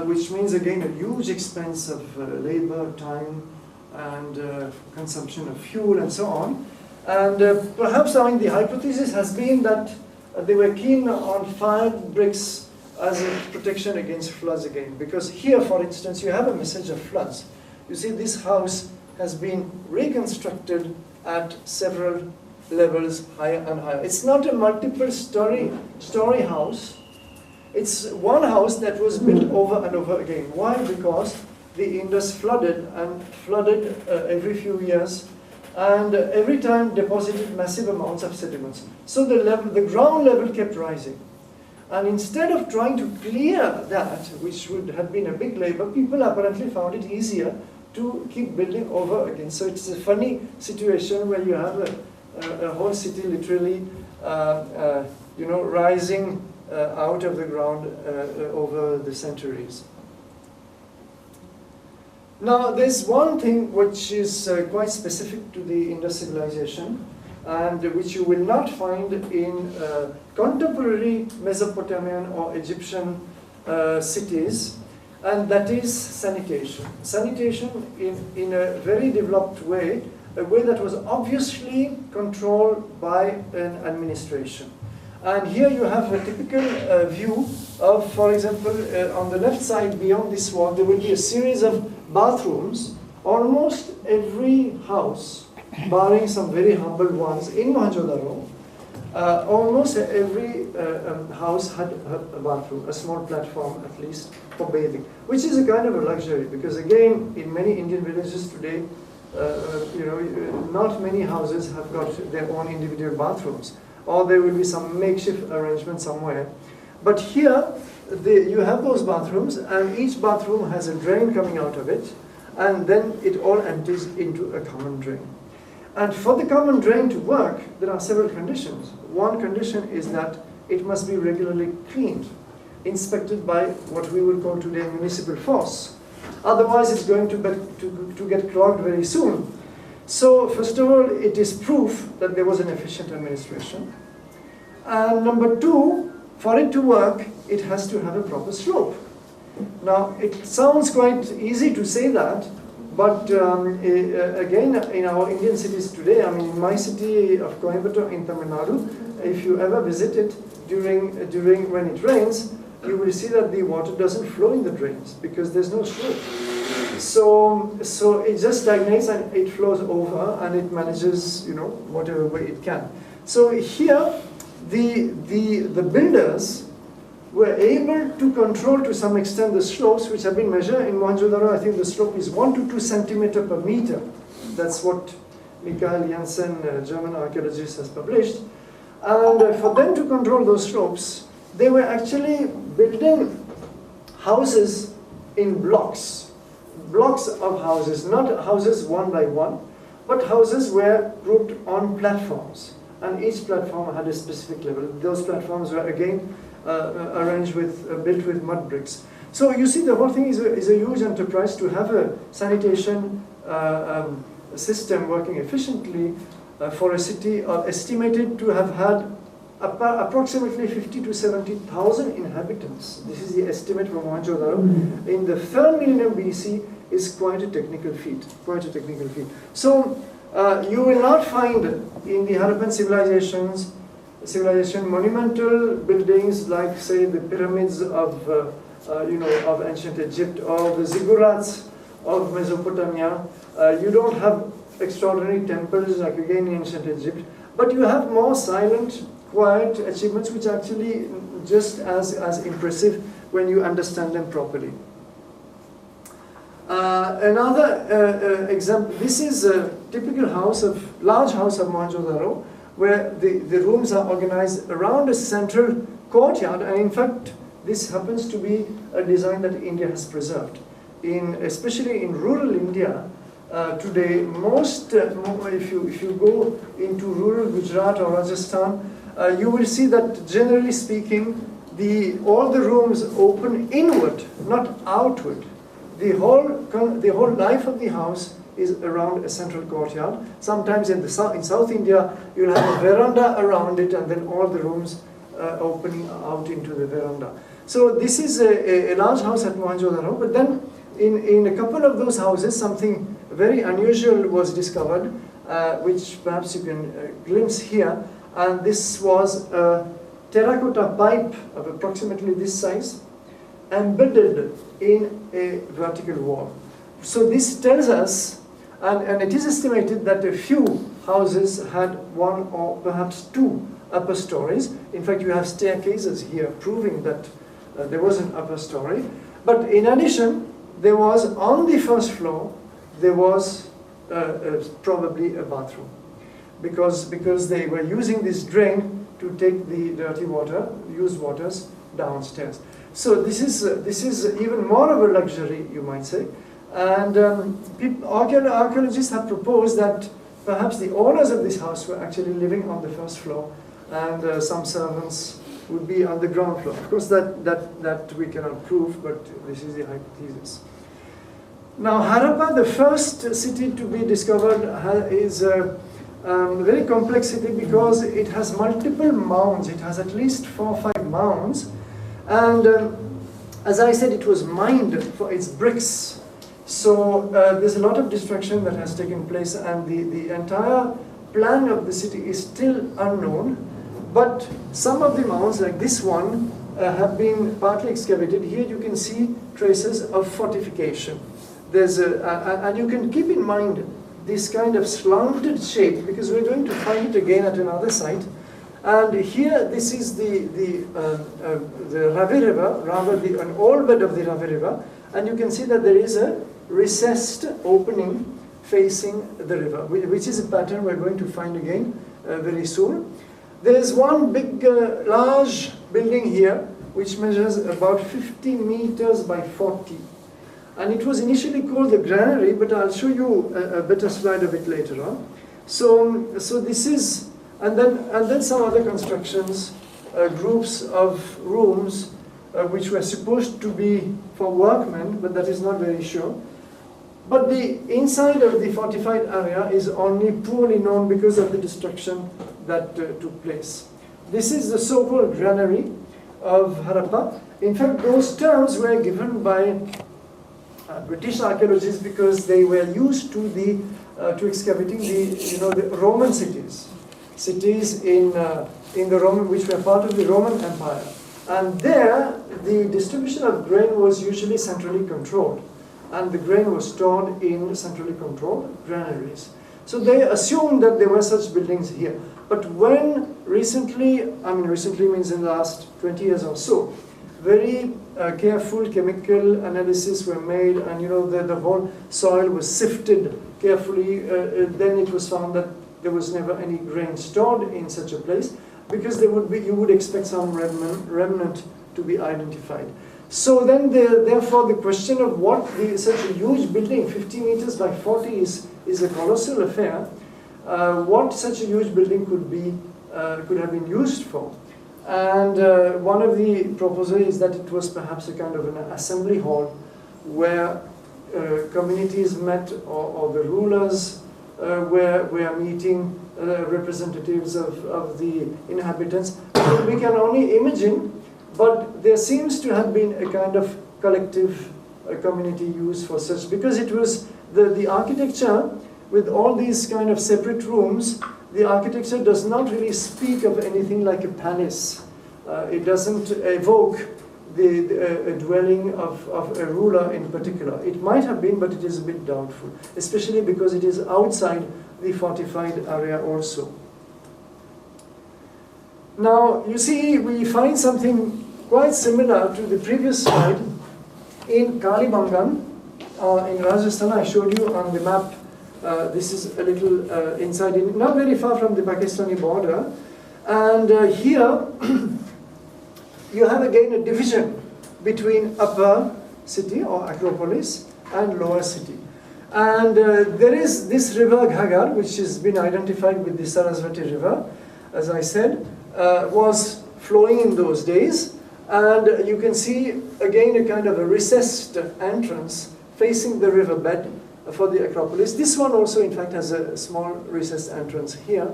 which means again a huge expense of labor, time, and consumption of fuel and so on. And perhaps the hypothesis has been that they were keen on fired bricks as a protection against floods again. Because here, for instance, you have a message of floods. You see, this house has been reconstructed at several levels higher and higher. It's not a multiple story house. It's one house that was built over and over again. Why? Because the Indus flooded every few years, and every time deposited massive amounts of sediments. So the ground level kept rising. And instead of trying to clear that, which would have been a big labor, people apparently found it easier to keep building over again. So it's a funny situation where you have a whole city literally rising out of the ground over the centuries. Now, there's one thing which is quite specific to the Indus civilization, and which you will not find in contemporary Mesopotamian or Egyptian cities, and that is sanitation. Sanitation in a very developed way, a way that was obviously controlled by an administration. And here you have a typical view of, for example, on the left side beyond this wall, there will be a series of bathrooms almost every house, barring some very humble ones in Mohenjo-daro, almost every house had a bathroom, a small platform at least for bathing, which is a kind of a luxury because again, in many Indian villages today, not many houses have got their own individual bathrooms, or there will be some makeshift arrangement somewhere. But here, you have those bathrooms, and each bathroom has a drain coming out of it, and then it all empties into a common drain. And for the common drain to work, there are several conditions. One condition is that it must be regularly cleaned, inspected by what we would call today municipal force. Otherwise, it's going to get clogged very soon. So, first of all, it is proof that there was an efficient administration. And number two, for it to work, it has to have a proper slope. Now, it sounds quite easy to say that, but again, in our Indian cities today, I mean, in my city of Coimbatore in Tamil Nadu, if you ever visit it during when it rains, you will see that the water doesn't flow in the drains because there's no slope. So it just stagnates and it flows over and it manages, whatever way it can. So here, the builders were able to control to some extent the slopes which have been measured. In Mohenjo-daro, I think the slope is 1 to 2 centimeters per meter. That's what Michel, a German archaeologist, has published. And for them to control those slopes, they were actually building houses in blocks. Blocks of houses, not houses one by one, but houses were grouped on platforms. And each platform had a specific level. Those platforms were again arranged built with mud bricks. So you see, the whole thing is a huge enterprise to have a sanitation system working efficiently for a city estimated to have had approximately 50 to 70,000 inhabitants. This is the estimate from Mohenjo-daro. In the 3rd millennium BC is quite a technical feat. So you will not find in the Harappan civilization monumental buildings like, say, the pyramids of ancient Egypt or the ziggurats of Mesopotamia. You don't have extraordinary temples like again in ancient Egypt, but you have more silent, quiet achievements which are actually just as impressive when you understand them properly. Another example, this is a typical large house of Mohenjo-daro, where the rooms are organized around a central courtyard, and in fact, this happens to be a design that India has preserved. Especially in rural India, today, if you go into rural Gujarat or Rajasthan, you will see that generally speaking, all the rooms open inward, not outward. The whole life of the house is around a central courtyard. Sometimes in South India, you'll have a veranda around it, and then all the rooms opening out into the veranda. So this is a large house at Mohenjo-daro, but then in a couple of those houses, something very unusual was discovered, which perhaps you can glimpse here. And this was a terracotta pipe of approximately this size, embedded in a vertical wall. So this tells us, and it is estimated that a few houses had 1 or perhaps 2 upper stories. In fact, you have staircases here proving that there was an upper story. But in addition, there was on the 1st floor, there was probably a bathroom. Because they were using this drain to take the dirty water, used waters, downstairs. So this is even more of a luxury, you might say. And archaeologists have proposed that perhaps the owners of this house were actually living on the 1st floor, and some servants would be on the ground floor. Of course, that we cannot prove, but this is the hypothesis. Now, Harappa, the first city to be discovered, is a very complex city because it has multiple mounds. It has at least 4 or 5 mounds. And as I said, it was mined for its bricks. So there's a lot of destruction that has taken place, and the entire plan of the city is still unknown. But some of the mounds, like this one, have been partly excavated. Here you can see traces of fortification. and you can keep in mind this kind of slanted shape, because we're going to find it again at another site. And here, this is the Ravi River, rather an old bed of the Ravi River, and you can see that there is a recessed opening facing the river, which is a pattern we're going to find again very soon. There is one big, large building here, which measures about 50 meters by 40. And it was initially called the Granary, but I'll show you a better slide of it later on. So this is, and then some other constructions, groups of rooms, which were supposed to be for workmen, but that is not very sure. But the inside of the fortified area is only poorly known because of the destruction that took place. This is the so-called Granary of Harappa. In fact, those terms were given by British archaeologists because they were used to excavating the Roman cities in the Roman, which were part of the Roman Empire. And there, the distribution of grain was usually centrally controlled, and the grain was stored in centrally controlled granaries. So they assumed that there were such buildings here. But when recently means in the last 20 years or so, very careful chemical analysis were made, and the whole soil was sifted carefully, then it was found that there was never any grain stored in such a place, because you would expect some remnant to be identified. So then, therefore, the question of what such a huge building, 50 meters by 40, is a colossal affair. What such a huge building could have been used for. And one of the proposals is that it was perhaps a kind of an assembly hall where communities met, or the rulers were meeting representatives of the inhabitants. We can only imagine, but there seems to have been a kind of collective community use for such, because it was the architecture with all these kind of separate rooms. The architecture does not really speak of anything like a palace. It doesn't evoke a dwelling of a ruler in particular. It might have been, but it is a bit doubtful, especially because it is outside the fortified area also. Now, you see, we find something quite similar to the previous slide in Kalibangan, in Rajasthan. I showed you on the map. This is a little inside, not very far from the Pakistani border. And here, you have again a division between upper city, or Acropolis, and lower city. And there is this river Ghagar, which has been identified with the Sarasvati River, as I said, was flowing in those days. And you can see again a kind of a recessed entrance facing the riverbed for the Acropolis. This one also, in fact, has a small recessed entrance here.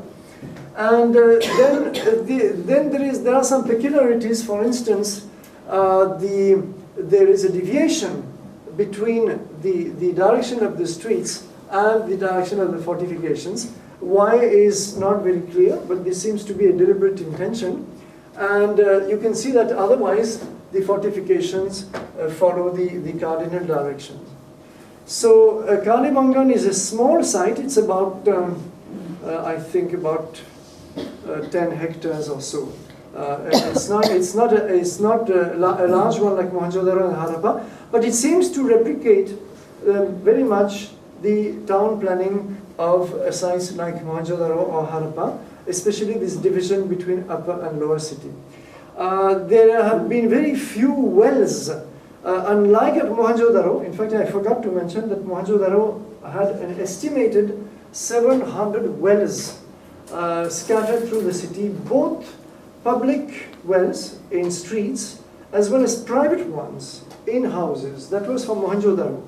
And then there are some peculiarities. For instance, there is a deviation between the direction of the streets and the direction of the fortifications. Why is not very clear, but this seems to be a deliberate intention. And you can see that otherwise the fortifications follow the cardinal directions. So Kalibangan is a small site. It's about, I think, about 10 hectares or so. It's not a large one like Mohenjo-daro and Harappa, but it seems to replicate very much the town planning of sites like Mohenjo-daro or Harappa, especially this division between upper and lower city. There have been very few wells, unlike at Mohenjo-daro. In fact, I forgot to mention that Mohenjo-daro had an estimated 700 wells scattered through the city, both public wells in streets as well as private ones in houses. That was for Mohenjo-daro.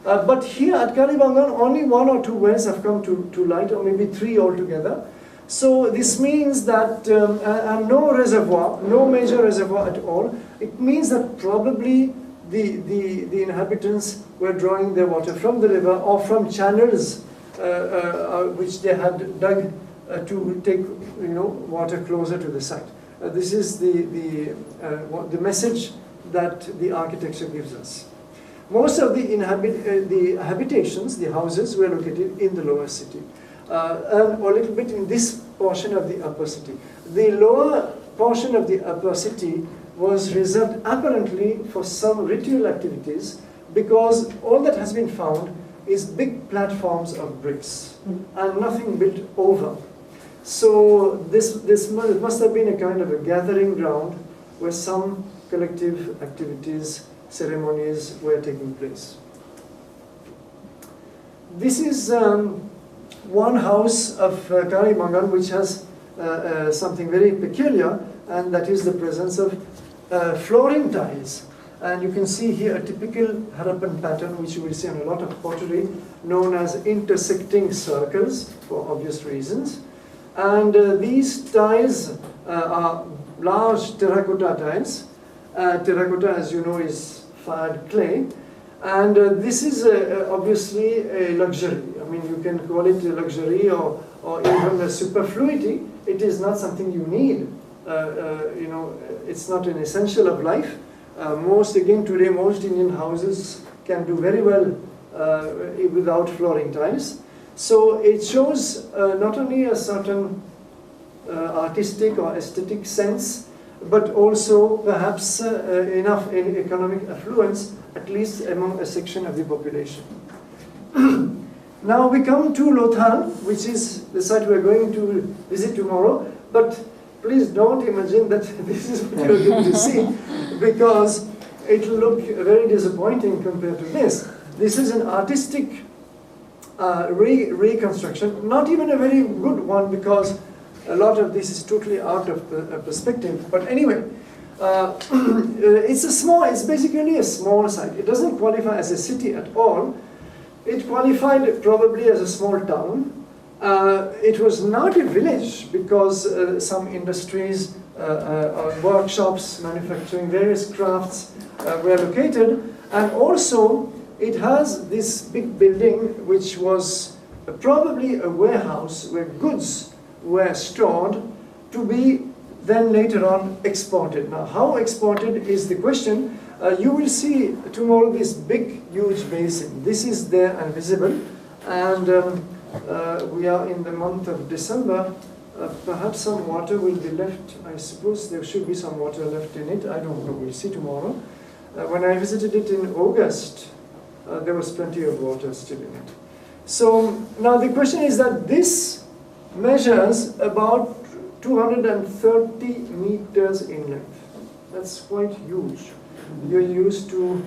But here at Kalibangan, only 1 or 2 wells have come to light, or maybe 3 altogether. So this means that, and no reservoir, no major reservoir at all. It means that probably the inhabitants were drawing their water from the river or from channels which they had dug to take water closer to the site. This is the message that the architecture gives us. Most of the habitations, the houses, were located in the lower city, and a little bit in this portion of the upper city. The lower portion of the upper city was reserved apparently for some ritual activities, because all that has been found is big platforms of bricks and nothing built over. So this must have been a kind of a gathering ground where some collective activities, ceremonies were taking place. This is one house of Kalimangan which has something very peculiar, and that is the presence of flooring tiles. And you can see here a typical Harappan pattern, which you will see on a lot of pottery, known as intersecting circles, for obvious reasons. And these tiles are large terracotta tiles. Terracotta, as you know, is fired clay. And this is obviously a luxury. I mean, you can call it a luxury or even a superfluity. It is not something you need. You know, it's not an essential of life. Today, most Indian houses can do very well without flooring tiles. So it shows not only a certain artistic or aesthetic sense, but also perhaps enough in economic affluence, at least among a section of the population. Now we come to Lothal, which is the site we are going to visit tomorrow, but please don't imagine that this is what you are going to see, because it will look very disappointing compared to this. This is an artistic reconstruction, not even a very good one, because a lot of this is totally out of perspective. But anyway, it's basically a small site. It doesn't qualify as a city at all. It qualified probably as a small town. It was not a village, because some industries, workshops manufacturing various crafts were located, and also it has this big building which was probably a warehouse where goods were stored to be then later on exported. Now, how exported is the question. You will see tomorrow this big, huge basin. This is there and visible, and we are in the month of December. Perhaps some water will be left. I suppose there should be some water left in it. I don't know. We'll see tomorrow. When I visited it in August, there was plenty of water still in it. So now the question is that this measures about 230 meters in length. That's quite huge. You're used to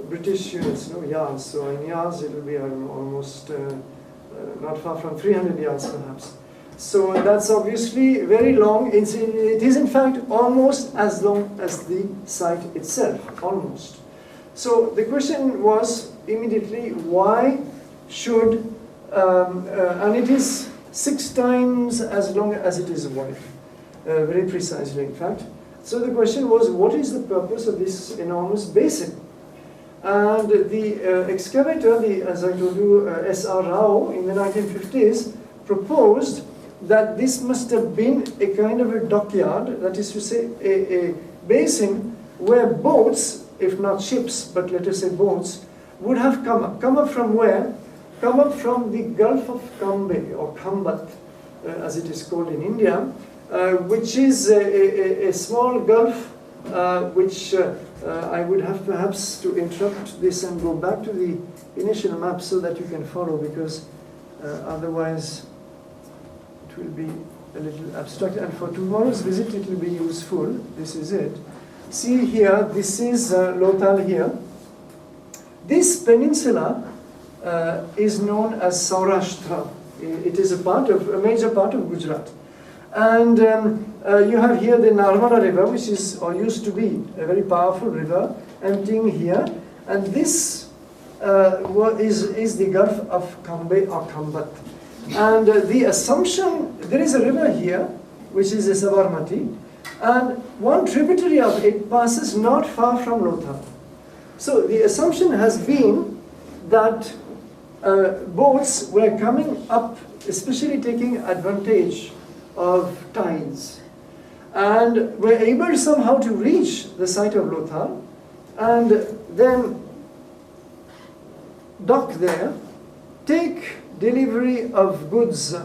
British units, no, yards. So in yards it will be almost not far from 300 yards perhaps. So that's obviously very long. It is in fact almost as long as the site itself, almost. So the question was immediately, why should, and it is 6 times as long as it is wide, very precisely in fact. So the question was, what is the purpose of this enormous basin? And the excavator, as I told you, S.R. Rao in the 1950s, proposed that this must have been a kind of a dockyard, that is to say a basin where boats, if not ships, but let us say boats, would have come up. Come up from where? Come up from the Gulf of Cambay, or Khambat, as it is called in India, which is a small gulf, which I would have perhaps to interrupt this and go back to the initial map so that you can follow, because otherwise it will be a little abstract. And for tomorrow's visit it will be useful. This is it. See here, this is Lothal here. This peninsula is known as Saurashtra. It is a major part of Gujarat. And you have here the Narmada River, which is, or used to be, a very powerful river, emptying here. And this is the Gulf of Cambay or Khambat. And the assumption, there is a river here, which is the Sabarmati, and one tributary of it passes not far from Lothal. So the assumption has been that boats were coming up, especially taking advantage of tides, and were able somehow to reach the site of Lothal, and then dock there, take delivery of goods.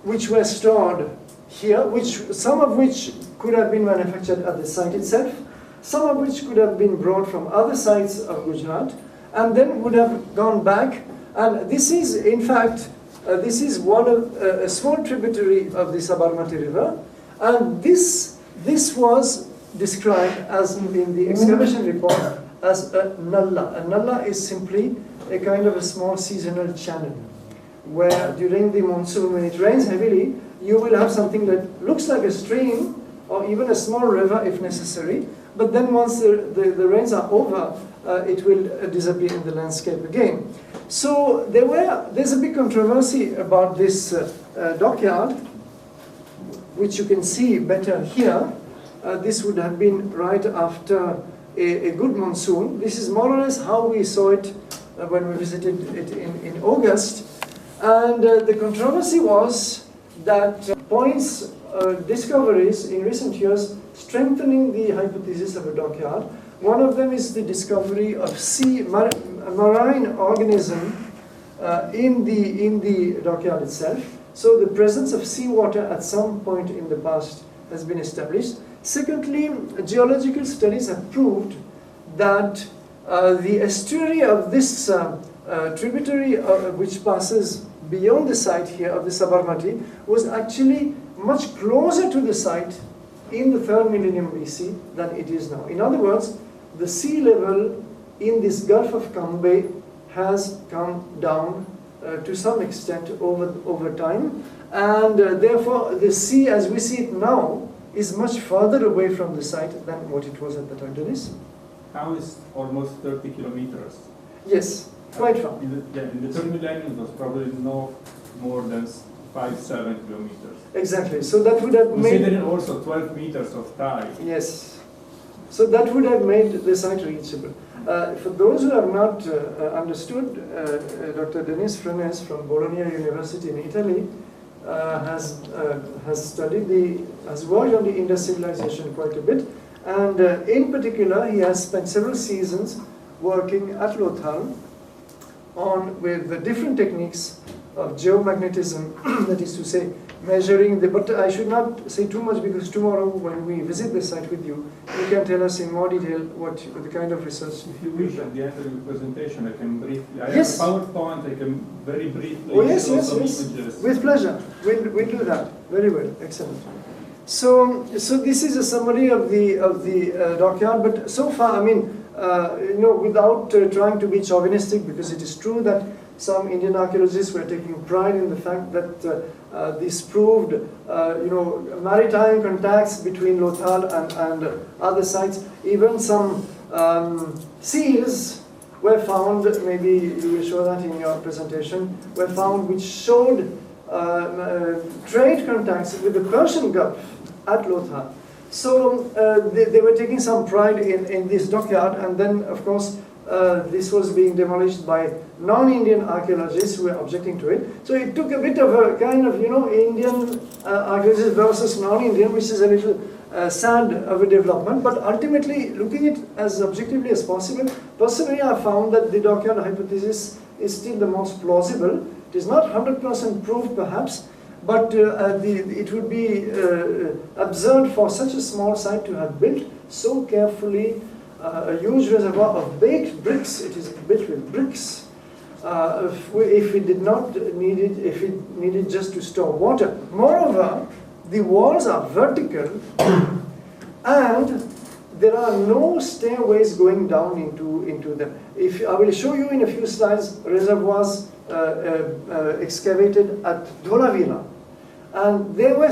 Which were stored here, some of which could have been manufactured at the site itself, some of which could have been brought from other sites of Gujarat, and then would have gone back. And this is, in fact, this is one of a small tributary of the Sabarmati River, and this was described as in the excavation report as a nalla. A nalla is simply a kind of a small seasonal channel, where during the monsoon, when it rains heavily, you will have something that looks like a stream or even a small river if necessary, but then once the rains are over, it will disappear in the landscape again. So there's a big controversy about this dockyard, which you can see better here. This would have been right after a good monsoon. This is more or less how we saw it when we visited it in August. And the controversy was that points, discoveries in recent years strengthening the hypothesis of a dockyard. One of them is the discovery of marine organism in the dockyard itself. So the presence of seawater at some point in the past has been established. Secondly, geological studies have proved that the estuary of this tributary which passes beyond the site here of the Sabarmati was actually much closer to the site in the 3rd millennium BC than it is now. In other words, the sea level in this Gulf of Cambay has come down to some extent over time, and therefore the sea as we see it now is much further away from the site than what it was at the time. Dennis? Now it's almost 30 kilometers. Yes, quite far. In the 3rd millennium, it was probably no more than 5-7 kilometers. Exactly. So that would have made... Considering also 12 meters of tide. Yes. So that would have made the site reachable. For those who have not understood, Dr. Denis Frenes from Bologna University in Italy has worked on the Indus civilization quite a bit, and in particular he has spent several seasons working at Lothal with the different techniques of geomagnetism, that is to say, measuring but I should not say too much, because tomorrow when we visit the site with you, you can tell us in more detail what the kind of research. If you wish, at the end of the presentation, I can briefly, yes. I have a PowerPoint, I can very briefly show some images. With pleasure, we'll do that. Very well, excellent. So this is a summary of the dockyard, but so far, I mean, without trying to be chauvinistic, because it is true that some Indian archaeologists were taking pride in the fact that this proved, maritime contacts between Lothal and other sites. Even some seals were found, maybe you will show that in your presentation, were found which showed trade contacts with the Persian Gulf at Lothal. So they were taking some pride in this dockyard, and then of course this was being demolished by non-Indian archaeologists who were objecting to it. So it took a bit of a kind of, Indian archaeologists versus non-Indian, which is a little sad of a development, but ultimately looking at it as objectively as possible, personally I found that the dockyard hypothesis is still the most plausible. It is not 100% proved perhaps, but it would be absurd for such a small site to have built so carefully a huge reservoir of baked bricks. It is built with bricks. If it did not need it, if it needed just to store water. Moreover, the walls are vertical, and there are no stairways going down into them. I will show you in a few slides reservoirs excavated at Dholavira, and they were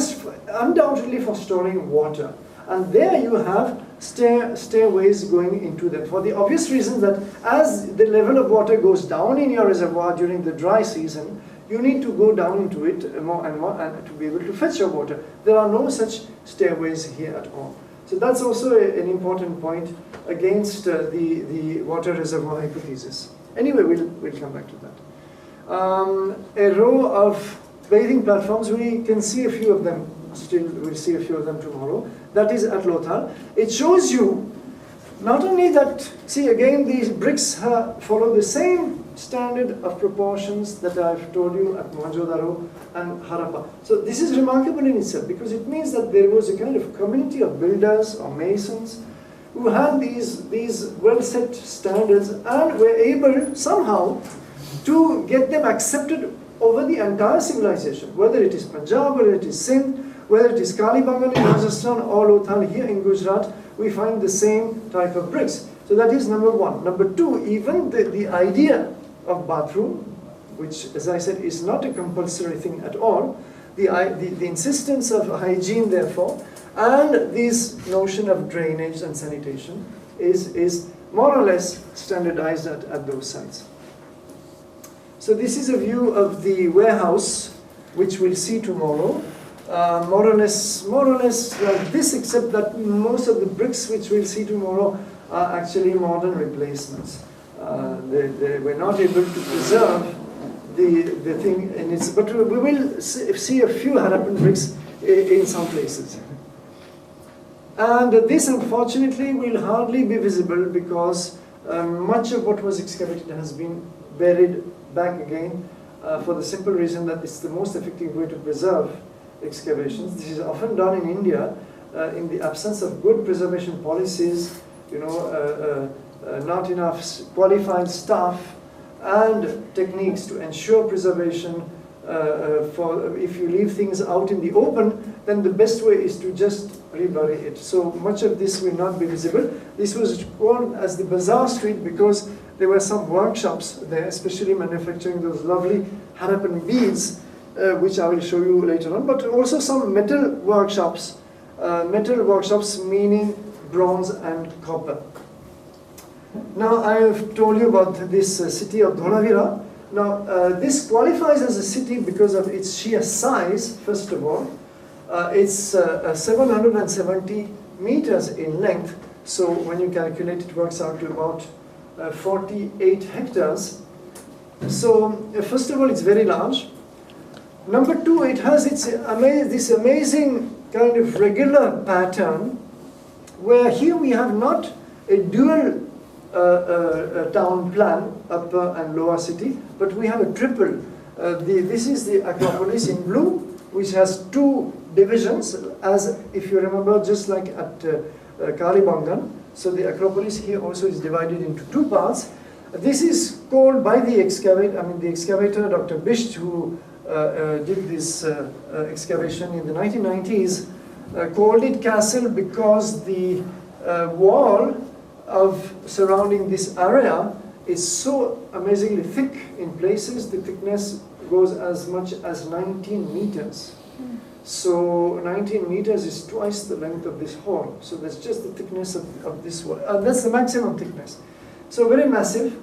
undoubtedly for storing water. And there you have stairways going into them, for the obvious reason that as the level of water goes down in your reservoir during the dry season, you need to go down into it more and more and to be able to fetch your water. There are no such stairways here at all. So that's also an important point against the water reservoir hypothesis. Anyway, we'll come back to that. A row of bathing platforms, we can see a few of them still we'll see a few of them tomorrow. That is at Lothal. It shows you not only that, see again these bricks follow the same standard of proportions that I've told you at Mohenjo-daro and Harappa. So this is remarkable in itself because it means that there was a kind of community of builders or masons who had these well-set standards and were able somehow to get them accepted over the entire civilization, whether it is Punjab, whether it is Sindh, whether it is Kalibangan in Rajasthan or Lothal here in Gujarat, we find the same type of bricks. So that is number one. Number two, even the idea of bathroom, which as I said is not a compulsory thing at all, the insistence of hygiene therefore, and this notion of drainage and sanitation is more or less standardized at those sites. So this is a view of the warehouse, which we'll see tomorrow. More or less like this, except that most of the bricks which we'll see tomorrow are actually modern replacements. They were not able to preserve the thing in its, but we will see a few Harappan bricks in some places. And this unfortunately will hardly be visible because much of what was excavated has been buried back again for the simple reason that it's the most effective way to preserve excavations. This is often done in India in the absence of good preservation policies, not enough qualified staff and techniques to ensure preservation. If you leave things out in the open, then the best way is to just rebury it. So much of this will not be visible. This was called as the Bazaar Street because there were some workshops there, especially manufacturing those lovely Harappan beads, which I will show you later on, but also some metal workshops meaning bronze and copper. Now I have told you about this city of Dholavira. Now this qualifies as a city because of its sheer size, first of all. It's 770 meters in length, so when you calculate it works out to about 48 hectares. So first of all it's very large. Number two, it has this amazing kind of regular pattern where here we have not a dual town plan, upper and lower city, but we have a triple. This is the Acropolis in blue, which has two divisions, as if you remember, just like at Kalibangan. So the Acropolis here also is divided into two parts. This is called by the excavator, Dr. Bisht, who did this excavation in the 1990s, called it castle because the wall of surrounding this area is so amazingly thick in places. The thickness goes as much as 19 meters. So 19 meters is twice the length of this hall. So that's just the thickness of this wall. That's the maximum thickness. So very massive,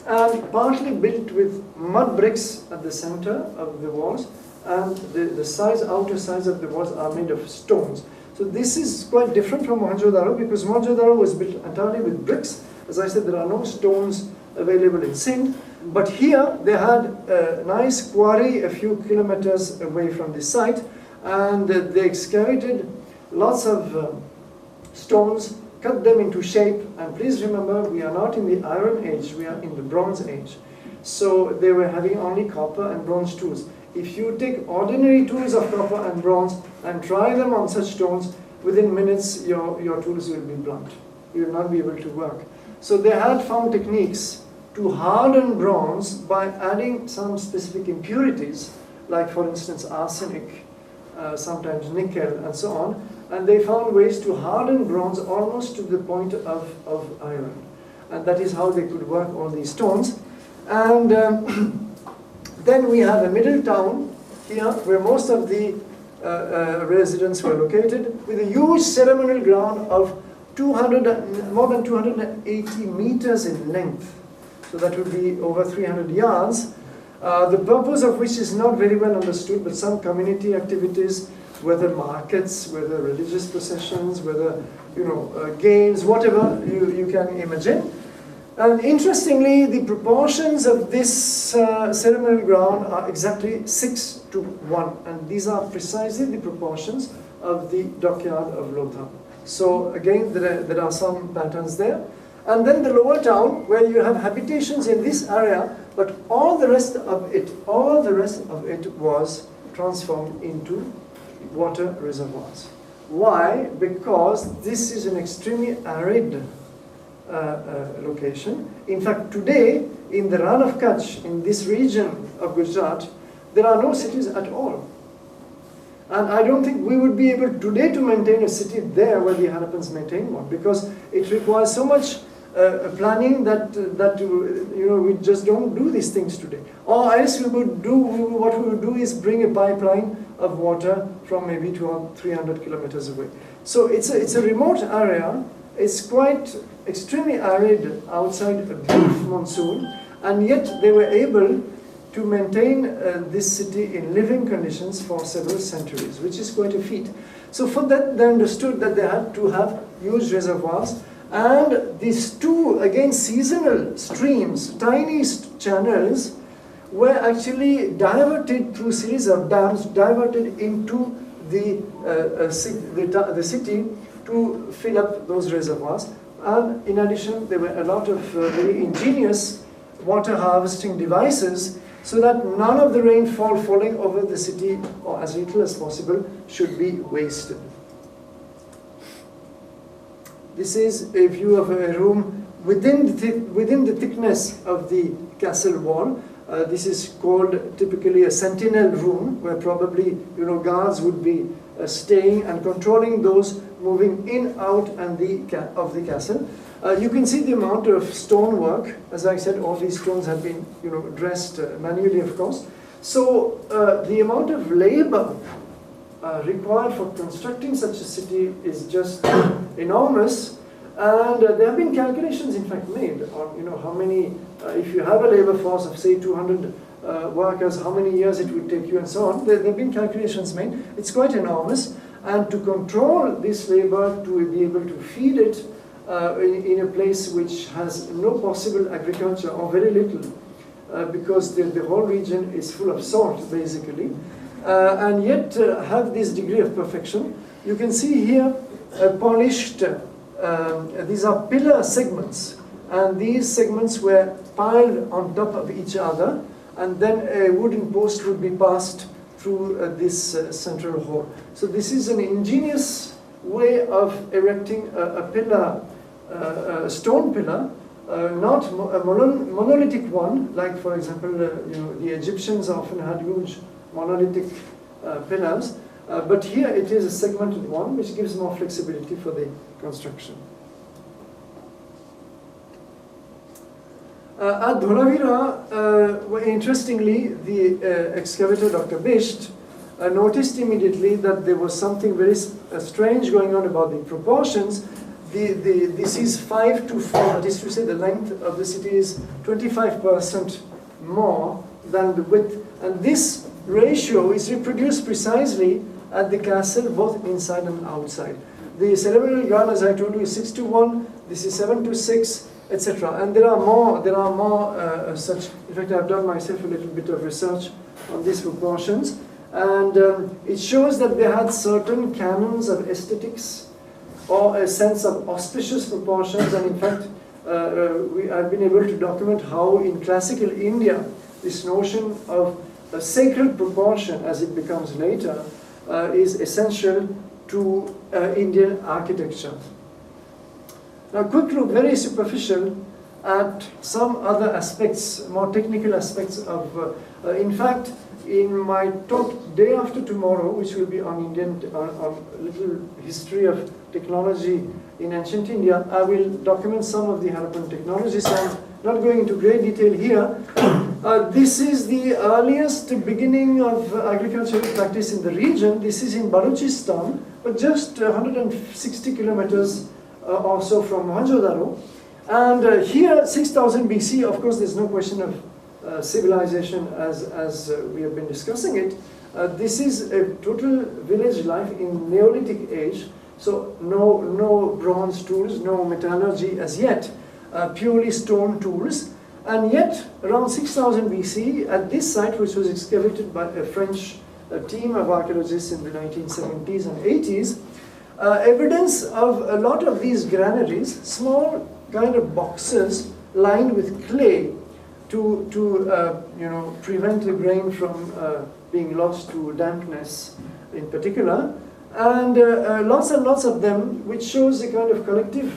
and partly built with mud bricks at the center of the walls, and the outer sides of the walls are made of stones. So this is quite different from Mohenjo-daro because Mohenjo-daro was built entirely with bricks. As I said, there are no stones available in Sindh, but here they had a nice quarry a few kilometers away from the site, and they excavated lots of stones, cut them into shape, and please remember we are not in the Iron Age, we are in the Bronze Age. So they were having only copper and bronze tools. If you take ordinary tools of copper and bronze and try them on such stones, within minutes your tools will be blunt. You will not be able to work. So they had found techniques to harden bronze by adding some specific impurities, like for instance arsenic, sometimes nickel and so on, and they found ways to harden bronze almost to the point of iron. And that is how they could work all these stones. And then we have a middle town here where most of the residents were located, with a huge ceremonial ground of more than 280 meters in length. So that would be over 300 yards. The purpose of which is not very well understood, but some community activities, whether markets, whether religious processions, whether games, whatever you can imagine. And interestingly, the proportions of this ceremonial ground are exactly 6:1, and these are precisely the proportions of the dockyard of Lotha. So again, there are some patterns there. And then the lower town, where you have habitations in this area, but all the rest of it was transformed into water reservoirs. Why? Because this is an extremely arid location. In fact, today, in the Ran of Kutch, in this region of Gujarat, there are no cities at all. And I don't think we would be able today to maintain a city there where the Harappans maintain one, because it requires so much planning that we just don't do these things today. Or else what we would do is bring a pipeline of water from maybe 300 kilometers away. So it's a remote area. It's quite extremely arid outside a brief monsoon, and yet they were able to maintain this city in living conditions for several centuries, which is quite a feat. So for that, they understood that they had to have huge reservoirs, and these two, again, seasonal streams, tiny channels, were actually diverted through series of dams, diverted into the city to fill up those reservoirs. And in addition, there were a lot of very ingenious water harvesting devices, so that none of the rainfall falling over the city, or as little as possible, should be wasted. This is a view of a room within the thickness of the castle wall. This is called typically a Sentinel Room, where probably guards would be staying and controlling those moving in, out, and of the castle. You can see the amount of stonework. As I said, all these stones have been dressed manually, of course. So the amount of labor required for constructing such a city is just enormous. And there have been calculations, in fact, made on how many, if you have a labor force of say 200 workers, how many years it would take you, and so on. There have been calculations made. It's quite enormous, and to control this labor, to be able to feed it in a place which has no possible agriculture or very little, because the whole region is full of salt, basically, and yet have this degree of perfection. You can see here polished. These are pillar segments, and these segments were piled on top of each other, and then a wooden post would be passed through this central hall. So this is an ingenious way of erecting a pillar, a stone pillar, not a monolithic one, like for example the Egyptians often had huge monolithic pillars. But here it is a segmented one, which gives more flexibility for the construction. At Dholavira, interestingly, the excavator Dr. Bisht noticed immediately that there was something very strange going on about the proportions. This is 5 to 4, that is to say the length of the city is 25% more than the width. And this ratio is reproduced precisely at the castle, both inside and outside. The ceremonial ground, as I told you, is 6:1. This is 7:6, etc. And there are more such. In fact, I've done myself a little bit of research on these proportions, and it shows that they had certain canons of aesthetics, or a sense of auspicious proportions. And in fact, I've been able to document how in classical India, this notion of a sacred proportion, as it becomes later, is essential to Indian architecture. Now, quick look, very superficial, at some other aspects, more technical aspects of. In fact, in my talk day after tomorrow, which will be on on little history of technology in ancient India, I will document some of the Harappan technologies. So I'm not going into great detail here. This is the earliest beginning of agricultural practice in the region. This is in Balochistan, but just 160 kilometers or so from Mohenjo-daro. And here, 6000 BC, of course, there's no question of civilization as we have been discussing it. This is a total village life in Neolithic age, so no bronze tools, no metallurgy as yet. purely stone tools. And yet, around 6000 BC, at this site, which was excavated by a French team of archaeologists in the 1970s and 80s, evidence of a lot of these granaries, small kind of boxes lined with clay to prevent the grain from being lost to dampness in particular, and lots and lots of them, which shows a kind of collective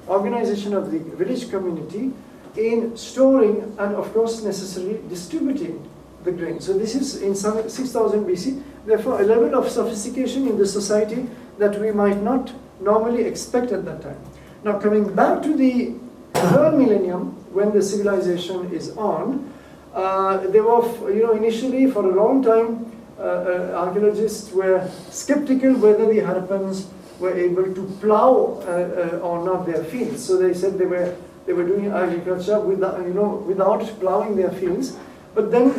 organization of the village community in storing and, of course, necessarily distributing the grain. So this is in 6000 BC, therefore a level of sophistication in the society that we might not normally expect at that time. Now, coming back to the third millennium, when the civilization is on, there were, initially for a long time, archaeologists were skeptical whether the Harappans were able to plow or not their fields. So they said they were doing agriculture without plowing their fields. But then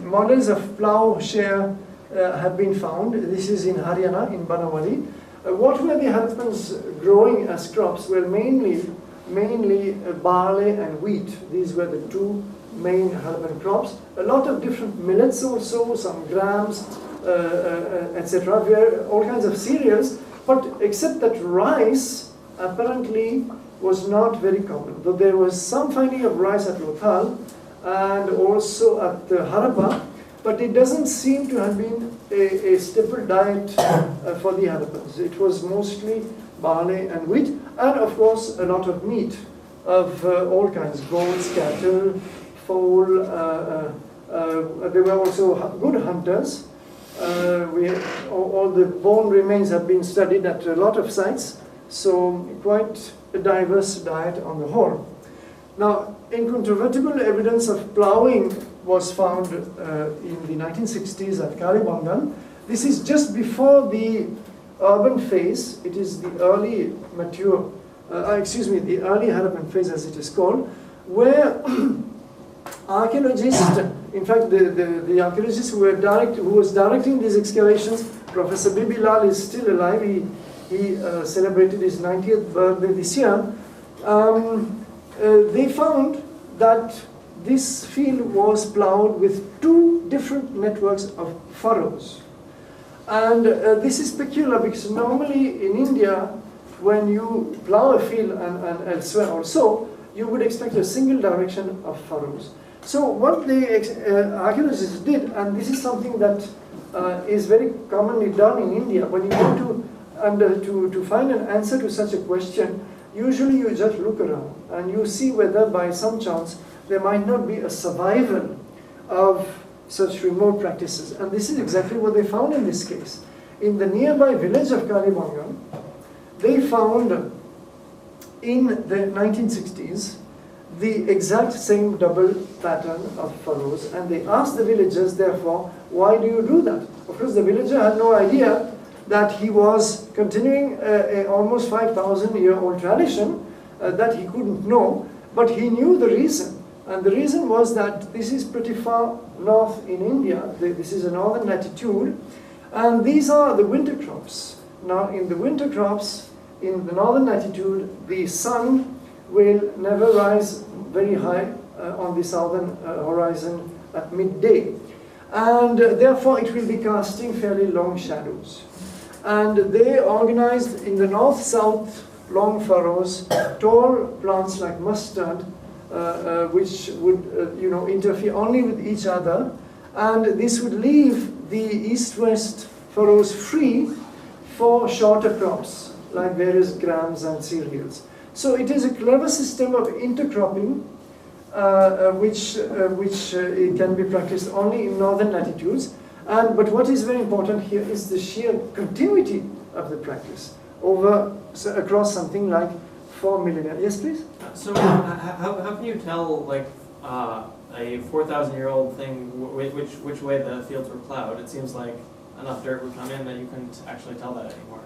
models of plowshare have been found. This is in Haryana, in Banawali. What were the Harappans growing as crops were mainly barley and wheat. These were the two main Harappan crops. A lot of different millets also, some grams, etc. All kinds of cereals, but except that rice apparently was not very common. Though there was some finding of rice at Lothal and also at Harappa, but it doesn't seem to have been a staple diet for the Harappans. It was mostly barley and wheat, and of course a lot of meat of all kinds, goats, cattle, fowl. They were also good hunters. All the bone remains have been studied at a lot of sites, so quite a diverse diet on the whole. Now, incontrovertible evidence of ploughing was found in the 1960s at Kalibangan. This is just before the urban phase. It is the early mature, the early Harappan phase, as it is called, where archaeologists, in fact, the archaeologist who was directing these excavations, Professor Bibi Lal, is still alive. He celebrated his 90th birthday this year. They found that this field was ploughed with two different networks of furrows. And this is peculiar because normally in India, when you plough a field and elsewhere also, you would expect a single direction of furrows. So what the archaeologists did, and this is something that is very commonly done in India, when you want to find an answer to such a question, usually you just look around and you see whether by some chance there might not be a survival of such remote practices. And this is exactly what they found in this case. In the nearby village of Kalibangan, they found in the 1960s the exact same double pattern of furrows, and they asked the villagers, therefore, why do you do that? Of course, the villager had no idea that he was continuing an almost 5,000-year-old tradition that he couldn't know, but he knew the reason. And the reason was that this is pretty far north in India. This is a northern latitude, and these are the winter crops. Now, in the winter crops, in the northern latitude, the sun will never rise very high on the southern horizon at midday. And therefore, it will be casting fairly long shadows. And they organized in the north-south long furrows, tall plants like mustard, which would interfere only with each other, and this would leave the east-west furrows free for shorter crops like various grams and cereals. So it is a clever system of intercropping, which can be practiced only in northern latitudes. But what is very important here is the sheer continuity of the practice across something like 4 millennia. Yes, please? So how can you tell, like, a 4,000-year-old thing which way the fields were plowed? It seems like enough dirt would come in that you couldn't actually tell that anymore.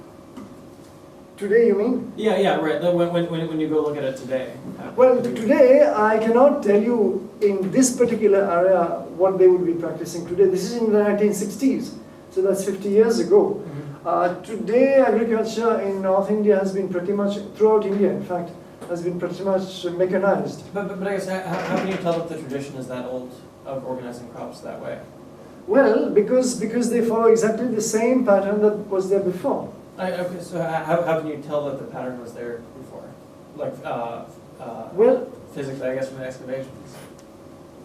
Today, you mean? Yeah, right. When you go look at it today. Well, today I cannot tell you in this particular area what they would be practicing today. This is in the 1960s, so that's 50 years ago. Mm-hmm. Today, agriculture in North India has been pretty much, throughout India in fact, has been pretty much mechanized. But I guess how can you tell that the tradition is that old of organizing crops that way? Well, because they follow exactly the same pattern that was there before. Okay, so how can you tell that the pattern was there before? Like, Well, physically, I guess, from the excavations.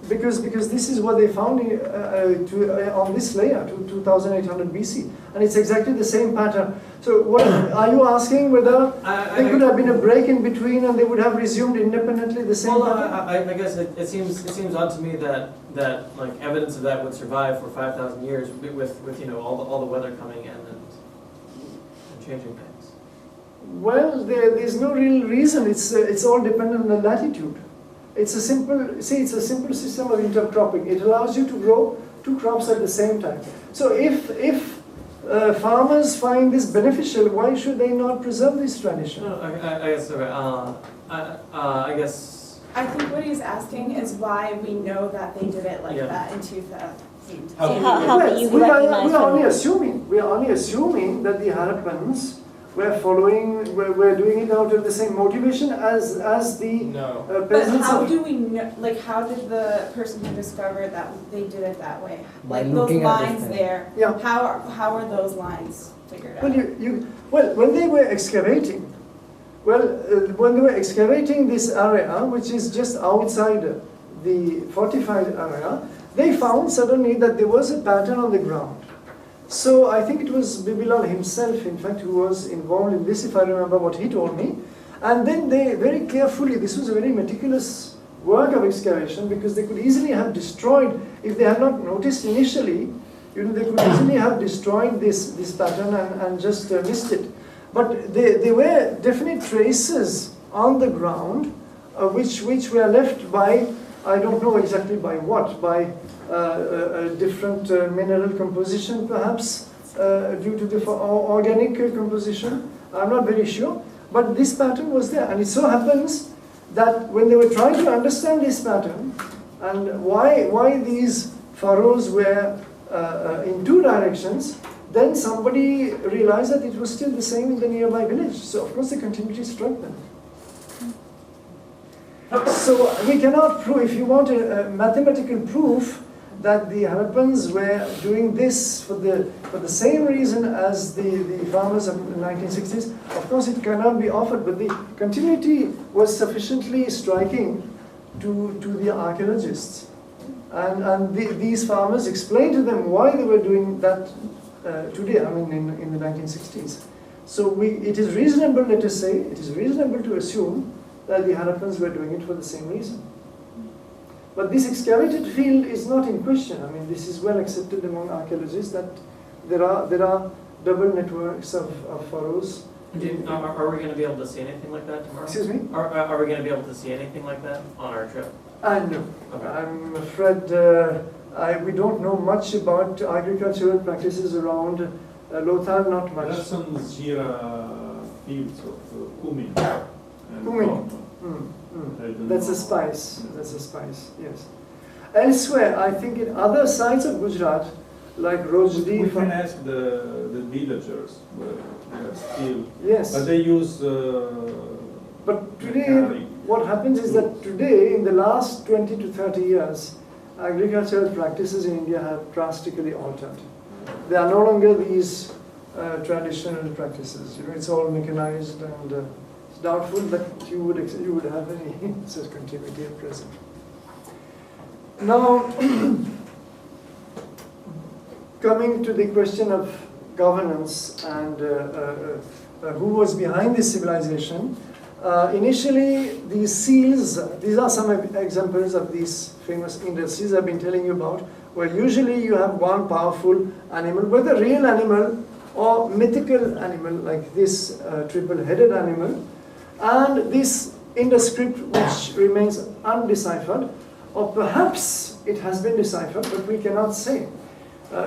because this is what they found on this layer, 2800 BC, and it's exactly the same pattern. So, what are you asking whether there could have been a break in between and they would have resumed independently the same pattern? I guess it seems odd to me that like evidence of that would survive for 5,000 years with you know all the weather coming in and changing things. Well, there's no real reason. It's all dependent on the latitude. It's a simple system of intercropping. It allows you to grow two crops at the same time. So if farmers find this beneficial, why should they not preserve this tradition? No, I guess okay. I guess. I think what he's asking is why we know that they did it like Yeah. that in 2000. How do you we recognize are only from- assuming. We are only assuming that the Harappans were doing it out of the same motivation as the No. But peasants. how of- do we know, like how did the person who discovered that they did it that way? By Like those looking at the lines thing. there, Yeah. how are those lines figured out? Well, when they were excavating, when they were excavating this area, which is just outside the fortified area, they found suddenly that there was a pattern on the ground. So I think it was Bibilal himself, in fact, who was involved in this, if I remember what he told me. And then they very carefully, this was a very meticulous work of excavation, because they could easily have destroyed, if they had not noticed initially, they could easily have destroyed this pattern and just missed it. But there were definite traces on the ground, which were left by, I don't know exactly by what, by a different mineral composition perhaps, due to the organic composition. I'm not very sure, but this pattern was there. And it so happens that when they were trying to understand this pattern and why these furrows were in two directions, then somebody realized that it was still the same in the nearby village. So of course the continuity struck them. So we cannot prove, if you want a mathematical proof that the Harappans were doing this for the same reason as the farmers of the 1960s, of course it cannot be offered, but the continuity was sufficiently striking to the archaeologists. And these farmers explained to them why they were doing that today, I mean in the 1960s. So it is reasonable, let us say, it is reasonable to assume that the Harappans were doing it for the same reason. But this excavated field is not in question. I mean, this is well accepted among archaeologists that there are double networks of furrows. Are we going to be able to see anything like that tomorrow? Excuse me? Are we going to be able to see anything like that on our trip? No. Okay. I'm afraid we don't know much about agricultural practices around Lothal, not There are much. some Jira fields of cumin. And Cumin. corn. I don't That's know. a spice. That's a spice, yes. Elsewhere, I think in other sides of Gujarat, like Rojdi, We can ask the villagers where they are still, yes. but they use. But today, mechanic. what happens is that today, in the last 20 to 30 years, agricultural practices in India have drastically altered. They are no longer these traditional practices. It's all mechanized, and it's doubtful that you would have any such continuity at present. Now, coming to the question of governance and who was behind this civilization. Initially, these seals, these are some examples of these famous industries I've been telling you about, where usually you have one powerful animal, whether real animal or mythical animal like this triple-headed animal, and this indescript which remains undeciphered, or perhaps it has been deciphered, but we cannot say.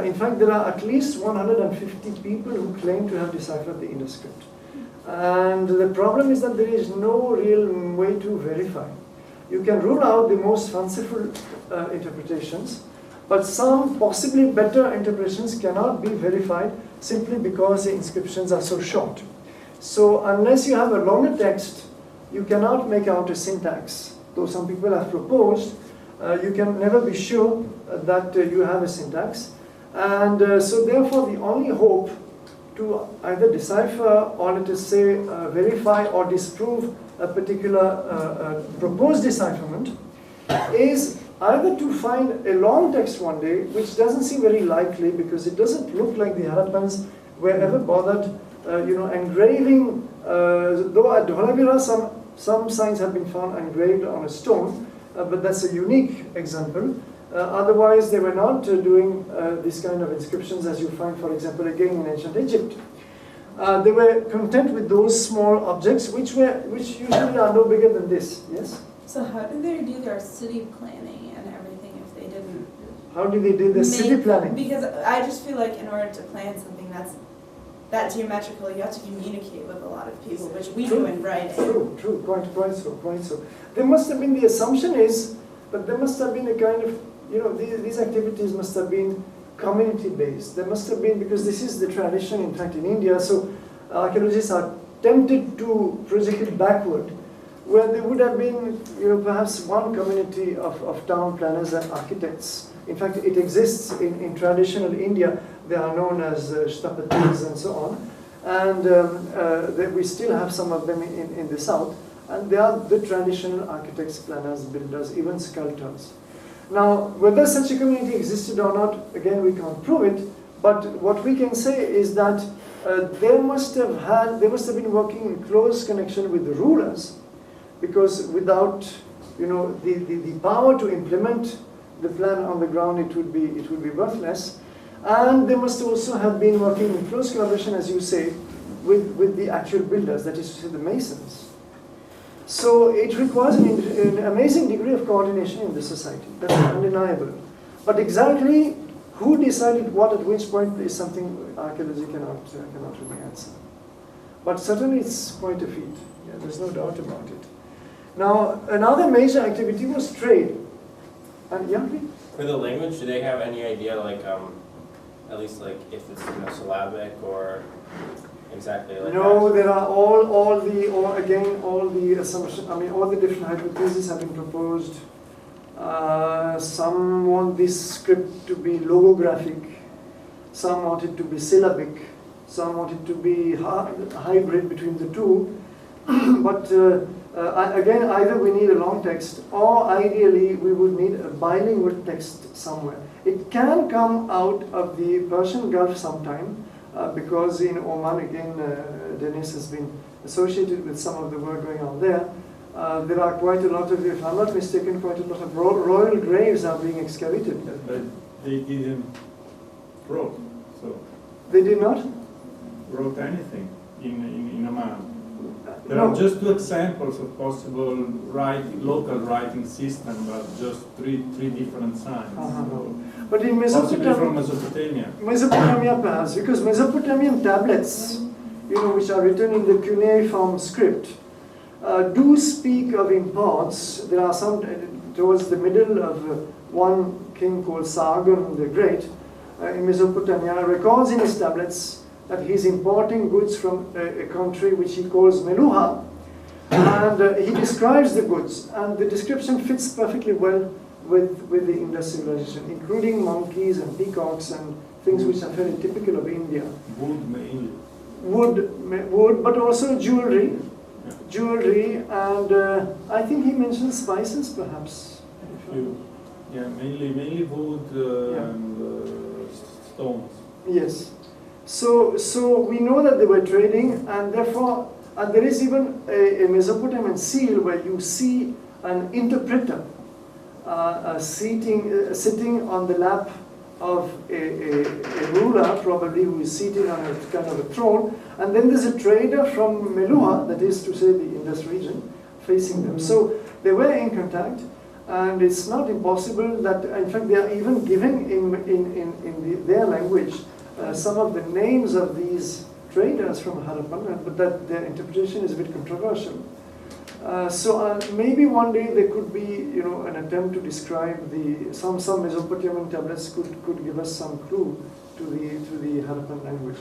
In fact, there are at least 150 people who claim to have deciphered the indescript. And the problem is that there is no real way to verify. You can rule out the most fanciful interpretations, but some possibly better interpretations cannot be verified simply because the inscriptions are so short. So unless you have a longer text you cannot make out a syntax. Though some people have proposed, you can never be sure that you have a syntax. And so therefore the only hope to either decipher or let us say verify or disprove a particular proposed decipherment is either to find a long text one day, which doesn't seem very likely because it doesn't look like the Harappans were ever bothered engraving, though at Dholavira some signs have been found engraved on a stone, but that's a unique example. Otherwise, they were not doing this kind of inscriptions as you find, for example, again in ancient Egypt. They were content with those small objects, which usually are no bigger than this. Yes. So how did they do their city planning and everything if they didn't? How did they do the city planning? Because I just feel like in order to plan something that's that geometrical, you have to communicate with a lot of people, which we do in writing. True, quite so. There must have been, the assumption is, but there must have been a kind of, these activities must have been community-based. There must have been, because this is the tradition, in fact, in India, so archaeologists are tempted to project it backward, where there would have been, perhaps one community of town planners and architects. In fact, it exists in traditional India. They are known as shtapatis and so on. And we still have some of them in the south. And they are the traditional architects, planners, builders, even sculptors. Now, whether such a community existed or not, again, we can't prove it. But what we can say is that they must have been working in close connection with the rulers, because without, the power to implement the plan on the ground, it would be worthless. And they must also have been working in close collaboration, as you say, with the actual builders, that is to say, the masons. So it requires an amazing degree of coordination in the society. That's undeniable. But exactly who decided what at which point is something archaeology cannot really answer. But certainly it's quite a feat. Yeah, there's no doubt about it. Now, another major activity was trade. And yeah, please? For the language, do they have any idea, at least if it's syllabic or exactly like no, that? there are all the assumptions. I mean, all the different hypotheses have been proposed. Some want this script to be logographic. Some want it to be syllabic. Some want it to be hybrid between the two. But again, either we need a long text, or ideally we would need a bilingual text somewhere. It can come out of the Persian Gulf sometime, because in Oman, again, Denis has been associated with some of the work going on there. There are quite a lot of, if I'm not mistaken, quite a lot of royal graves are being excavated. But they didn't wrote, so. They did not? Wrote anything in Oman. There No. are just two examples of possible local writing system, but just three different signs. So But in possibly from Mesopotamia, Mesopotamia. perhaps, because Mesopotamian tablets, which are written in the cuneiform script, do speak of imports. There are some towards the middle of one king called Sargon the Great in Mesopotamia records in his tablets that he's importing goods from a country which he calls Meluha, and he describes the goods, and the description fits perfectly well with the Indus civilization, including monkeys and peacocks and things which are very typical of India. Wood mainly. Wood, but also jewelry, and I think he mentions spices, perhaps. Yeah, mainly wood and stones. Yes. So we know that they were trading, and therefore, and there is even a Mesopotamian seal where you see an interpreter sitting on the lap of a ruler, probably, who is seated on a kind of a throne, and then there's a trader from Meluha, that is to say the Indus region, facing them. So they were in contact, and it's not impossible that, in fact, they are even giving in their language some of the names of these traders from Harappan, but that their interpretation is a bit controversial. So maybe one day there could be, an attempt to describe some Mesopotamian tablets could give us some clue to the Harappan language.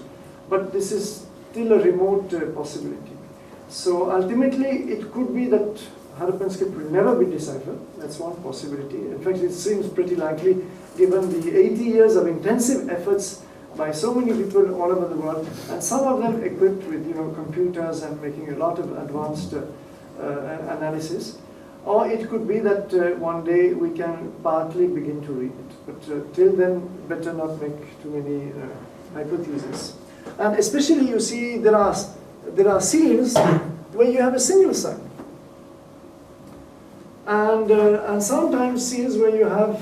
But this is still a remote possibility. So ultimately, it could be that Harappan script will never be deciphered. That's one possibility. In fact, it seems pretty likely, given the 80 years of intensive efforts by so many people all over the world, and some of them equipped with computers and making a lot of advanced analysis. Or it could be that one day we can partly begin to read it. But till then, better not make too many hypotheses. And especially, you see, there are seals where you have a single sign. And sometimes seals where you have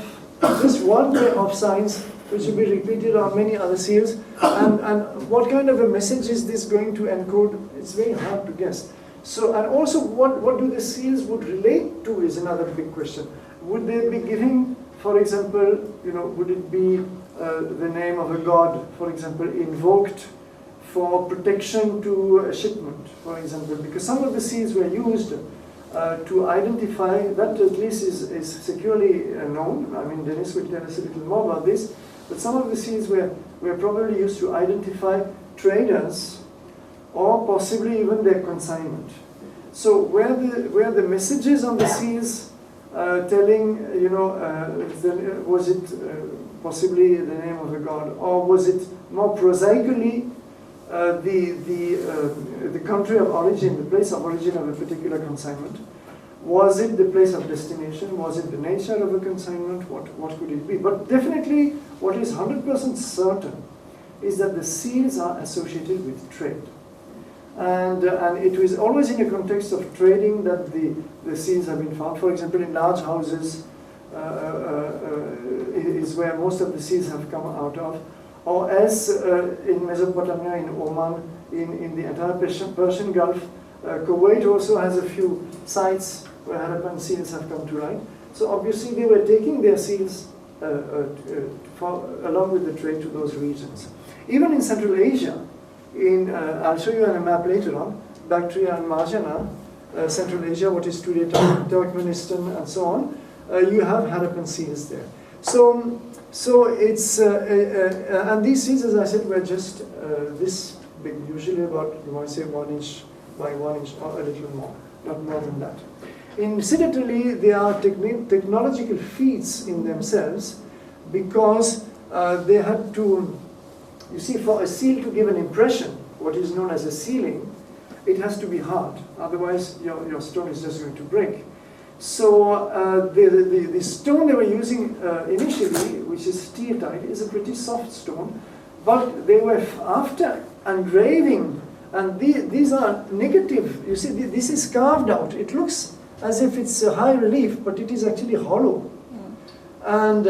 just one pair of signs which will be repeated on many other seals. And what kind of a message is this going to encode? It's very hard to guess. So, and also what do the seals would relate to is another big question. Would they be giving, for example, would it be the name of a god, for example, invoked for protection to a shipment, for example? Because some of the seals were used to identify, that at least is securely known. I mean, Dennis will tell us a little more about this. But some of the seals were probably used to identify traders or possibly even their consignment. So where the messages on the seals telling, was it possibly the name of a god, or was it more prosaically the country of origin, the place of origin of a particular consignment? Was it the place of destination? Was it the nature of a consignment? What could it be? But definitely, what is 100% certain is that the seals are associated with trade. And it was always in a context of trading that the seals have been found. For example, in large houses is where most of the seals have come out of. Or as in Mesopotamia, in Oman, in the entire Persian Gulf, Kuwait also has a few sites where Harappan seals have come to light. So obviously they were taking their seals along with the trade to those regions. Even in Central Asia, I'll show you on a map later on, Bactria and Marjana, Central Asia, what is today Turkmenistan and so on, you have Harappan seals there. So it's, and these seals, as I said, were just this big, usually about, you might say, 1 inch by 1 inch or a little more, not more than that. Incidentally, they are technological feats in themselves because they had to, you see, for a seal to give an impression, what is known as a sealing, it has to be hard. Otherwise, your stone is just going to break. So the stone they were using initially, which is steatite, is a pretty soft stone. But they were, after engraving, and these are negative. You see, this is carved out. It looks as if it's a high relief, but it is actually hollow. And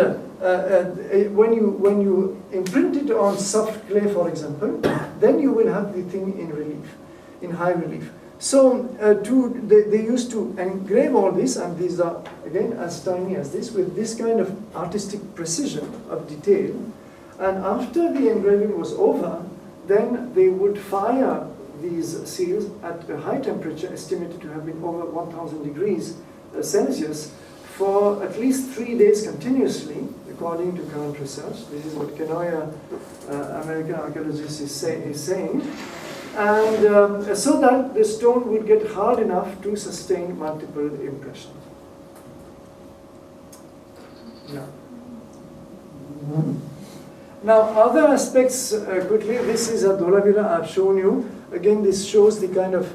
when you imprint it on soft clay, for example, then you will have the thing in relief, in high relief. So they used to engrave all this, and these are, again, as tiny as this, with this kind of artistic precision of detail. And after the engraving was over, then they would fire these seals at a high temperature, estimated to have been over 1000 degrees Celsius, for at least 3 days continuously, according to current research. This is what Kenoya, American archaeologist, is saying. And so that the stone would get hard enough to sustain multiple impressions. Now, other aspects, quickly, this is a Dholavira I've shown you. Again, this shows the kind of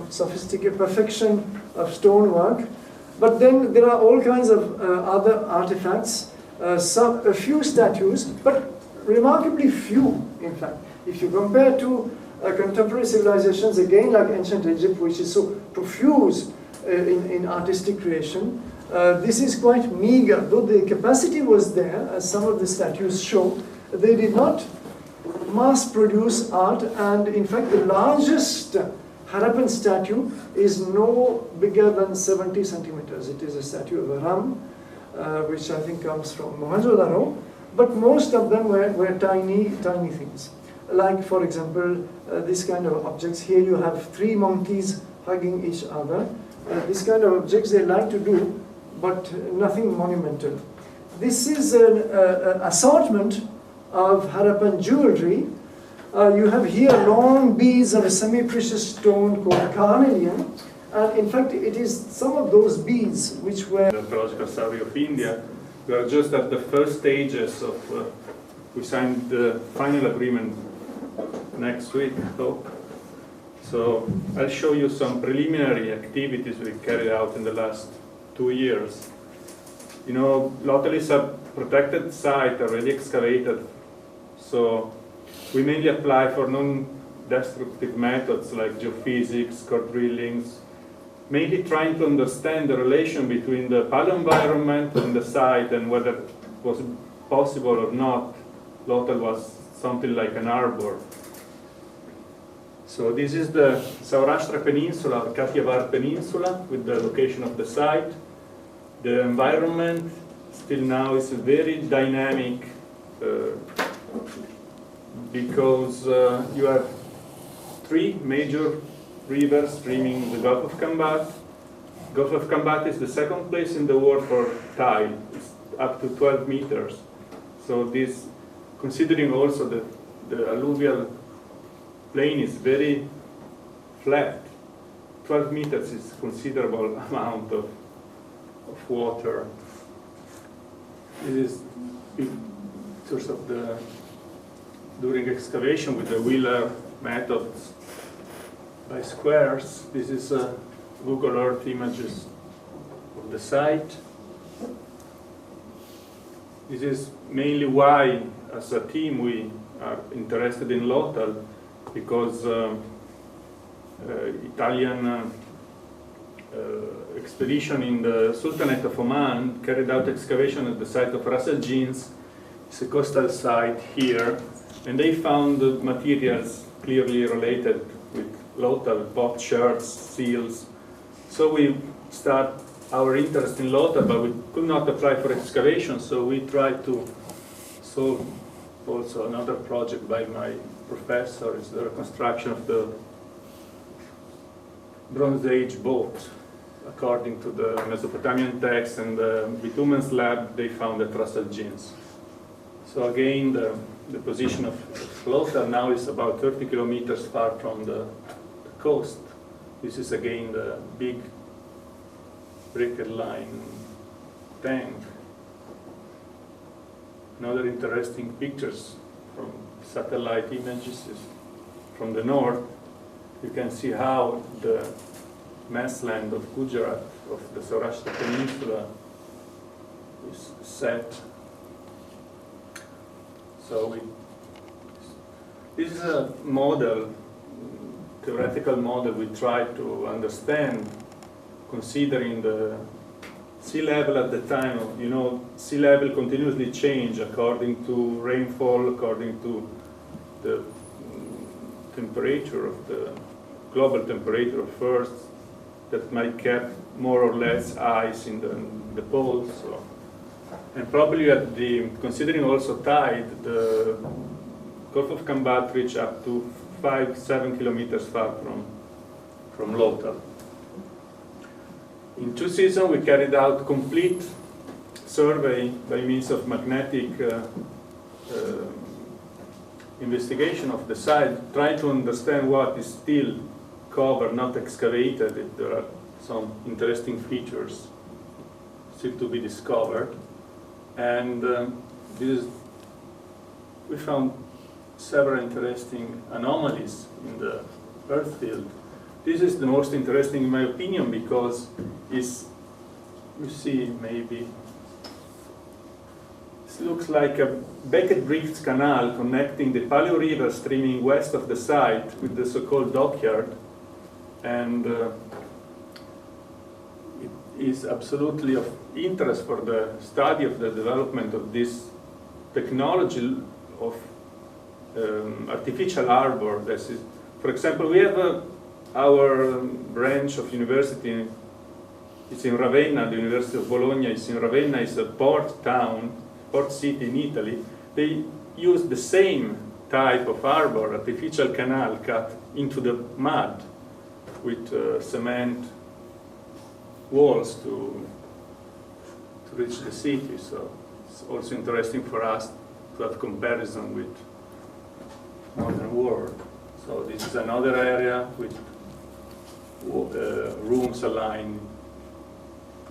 sophisticated perfection of stonework. But then there are all kinds of other artifacts, a few statues, but remarkably few, in fact. If you compare to contemporary civilizations, again like ancient Egypt, which is so profuse in artistic creation, this is quite meager. Though the capacity was there, as some of the statues show, they did not mass produce art, and in fact the largest Harappan statue is no bigger than 70 centimeters. It is a statue of a ram, which I think comes from Mohenjo-daro, but most of them were tiny things. Like, for example, this kind of objects. Here you have 3 monkeys hugging each other. This kind of objects they like to do, but nothing monumental. This is an assortment of Harappan jewelry, You have here long beads of a semi-precious stone called carnelian. And in fact, it is some of those beads which were... The archaeological survey of India. We are just at the first stages of, we signed the final agreement next week, I hope. So I'll show you some preliminary activities we carried out in the last 2 years. You know, Lothal is a protected site, already excavated. So we mainly apply for non-destructive methods like geophysics, core drillings, mainly trying to understand the relation between the paleo-environment and the site and whether it was possible or not. Lothal was something like an arbor. So this is the Saurashtra Peninsula, or Kathiawar Peninsula, with the location of the site. The environment still now is very dynamic because you have 3 major rivers streaming the Gulf of Kambat. Gulf of Kambat is the 2nd place in the world for tide. It's up to 12 meters. So this, considering also that the alluvial plain is very flat, 12 meters is considerable amount of water. This is pictures of the during excavation with the Wheeler methods by squares. This is Google Earth images of the site. This is mainly why, as a team, we are interested in Lothal, because Italian expedition in the Sultanate of Oman carried out excavation at the site of Ras Al Jins. It's a coastal site here, and they found materials clearly related with Lothal, pot shards, seals. So we start our interest in Lothal, but we could not apply for excavation, so we tried to solve also another project by my professor, is the reconstruction of the Bronze Age boat. According to the Mesopotamian text and the bitumen slab they found at Ras Al Jins. So again, the position of Lothal now is about 30 kilometers far from the coast. This is again the big briquette line tank. Another interesting pictures from satellite images is from the north. You can see how the massland of Gujarat, of the Saurashtra Peninsula, is set. So this is a model, theoretical model we try to understand, considering the sea level at the time. You know, sea level continuously change according to rainfall, according to the temperature of the global temperature of Earth, that might keep more or less ice in the poles. So. And probably at the, considering also tide, the Gulf of Kambat reached up to 5-7 kilometers far from Lothal. In 2 seasons we carried out complete survey by means of magnetic investigation of the site, trying to understand what is still covered, not excavated, if there are some interesting features still to be discovered. And we found several interesting anomalies in the earth field. This is the most interesting in my opinion because it's, you see maybe, this looks like a Beckett Briggs Canal connecting the Paleo River streaming west of the site with the so-called dockyard. And it is absolutely of interest for the study of the development of this technology of artificial harbor. This is, for example, we have our branch of university. It's in Ravenna. The University of Bologna is in Ravenna. It's a port town, port city in Italy. They use the same type of harbor, artificial canal cut into the mud, with cement walls to reach the city. So it's also interesting for us to have comparison with modern world. So this is another area with rooms aligned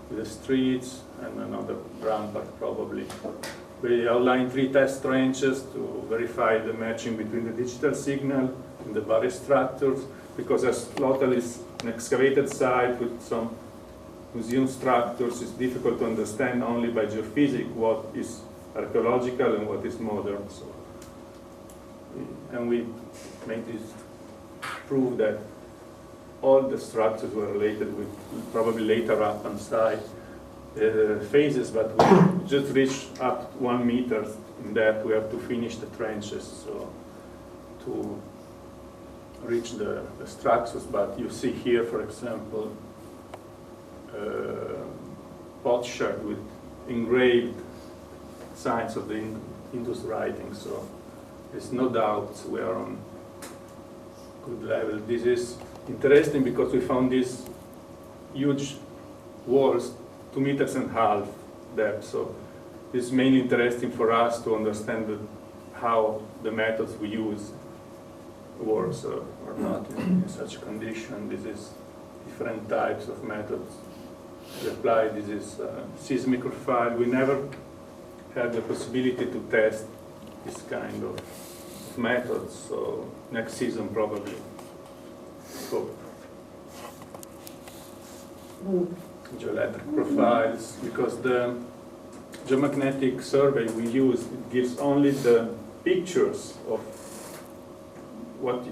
with the streets and another rampart probably. We outlined 3 test trenches to verify the matching between the digital signal and the various structures, because as Lothal is an excavated site with some museum structures, it's difficult to understand only by geophysics what is archaeological and what is modern. So, and we made this prove that all the structures were related with probably later Harappan site phases, but we just reached up 1 meter in depth. We have to finish the trenches, so to reach the structures. But you see here, for example, potsherd with engraved signs of the Indus writing. So there's no doubt we are on good level. This is interesting because we found these huge walls, 2.5 meters depth. So it's mainly interesting for us to understand how the methods we use works or not in such condition. This is different types of methods we apply. This is seismic profile. We never had the possibility to test this kind of methods, so next season probably. Hope. Geoelectric profiles, because the geomagnetic survey we use, it gives only the pictures of what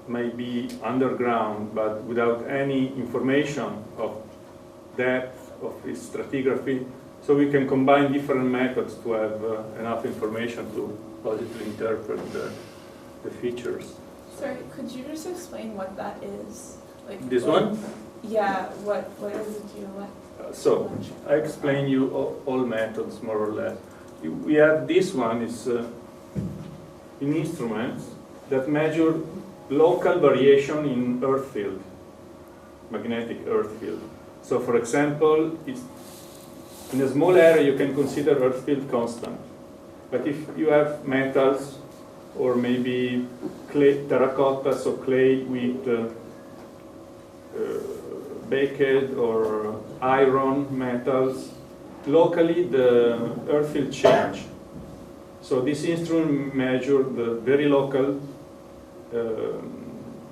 may be underground, but without any information of depth of its stratigraphy. So we can combine different methods to have enough information to positively interpret the features. Sorry, could you just explain what that is? Like This one? Yeah, what is it geoelectric? So I explain you all methods more or less. We have this one is in instruments that measure local variation in earth field, magnetic earth field. So for example, it's in a small area you can consider earth field constant. But if you have metals or maybe clay, terracotta, so clay with baked or iron metals, locally the earth field change. So this instrument measures the very local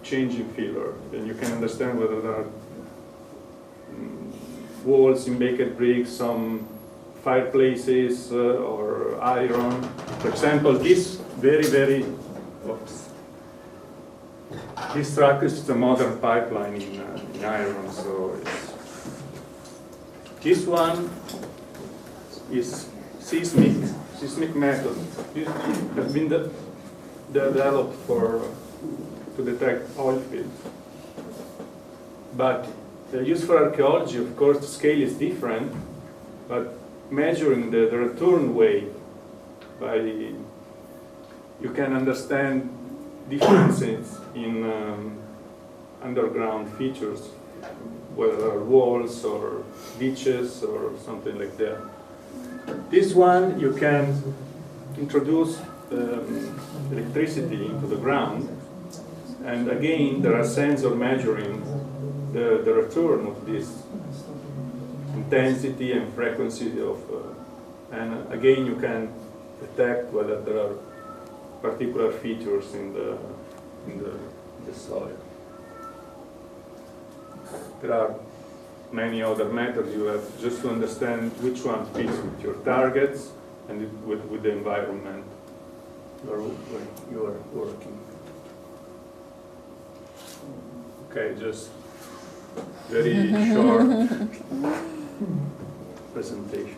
change in field, and you can understand whether there are walls in baked bricks, some fireplaces or iron. For example, this this structure is a modern pipeline in iron. So this one is seismic method. It has been developed to detect oil fields. But used for archaeology, of course, the scale is different. But measuring the return wave, you can understand differences in underground features, whether walls or ditches or something like that. This one, you can introduce electricity into the ground, and again, there are sensors measuring the return of this intensity and frequency of, and again, you can detect whether there are particular features in the soil. There are many other methods. You have just to understand which one fits with your targets and with the environment where you are working. Okay, just very short presentation.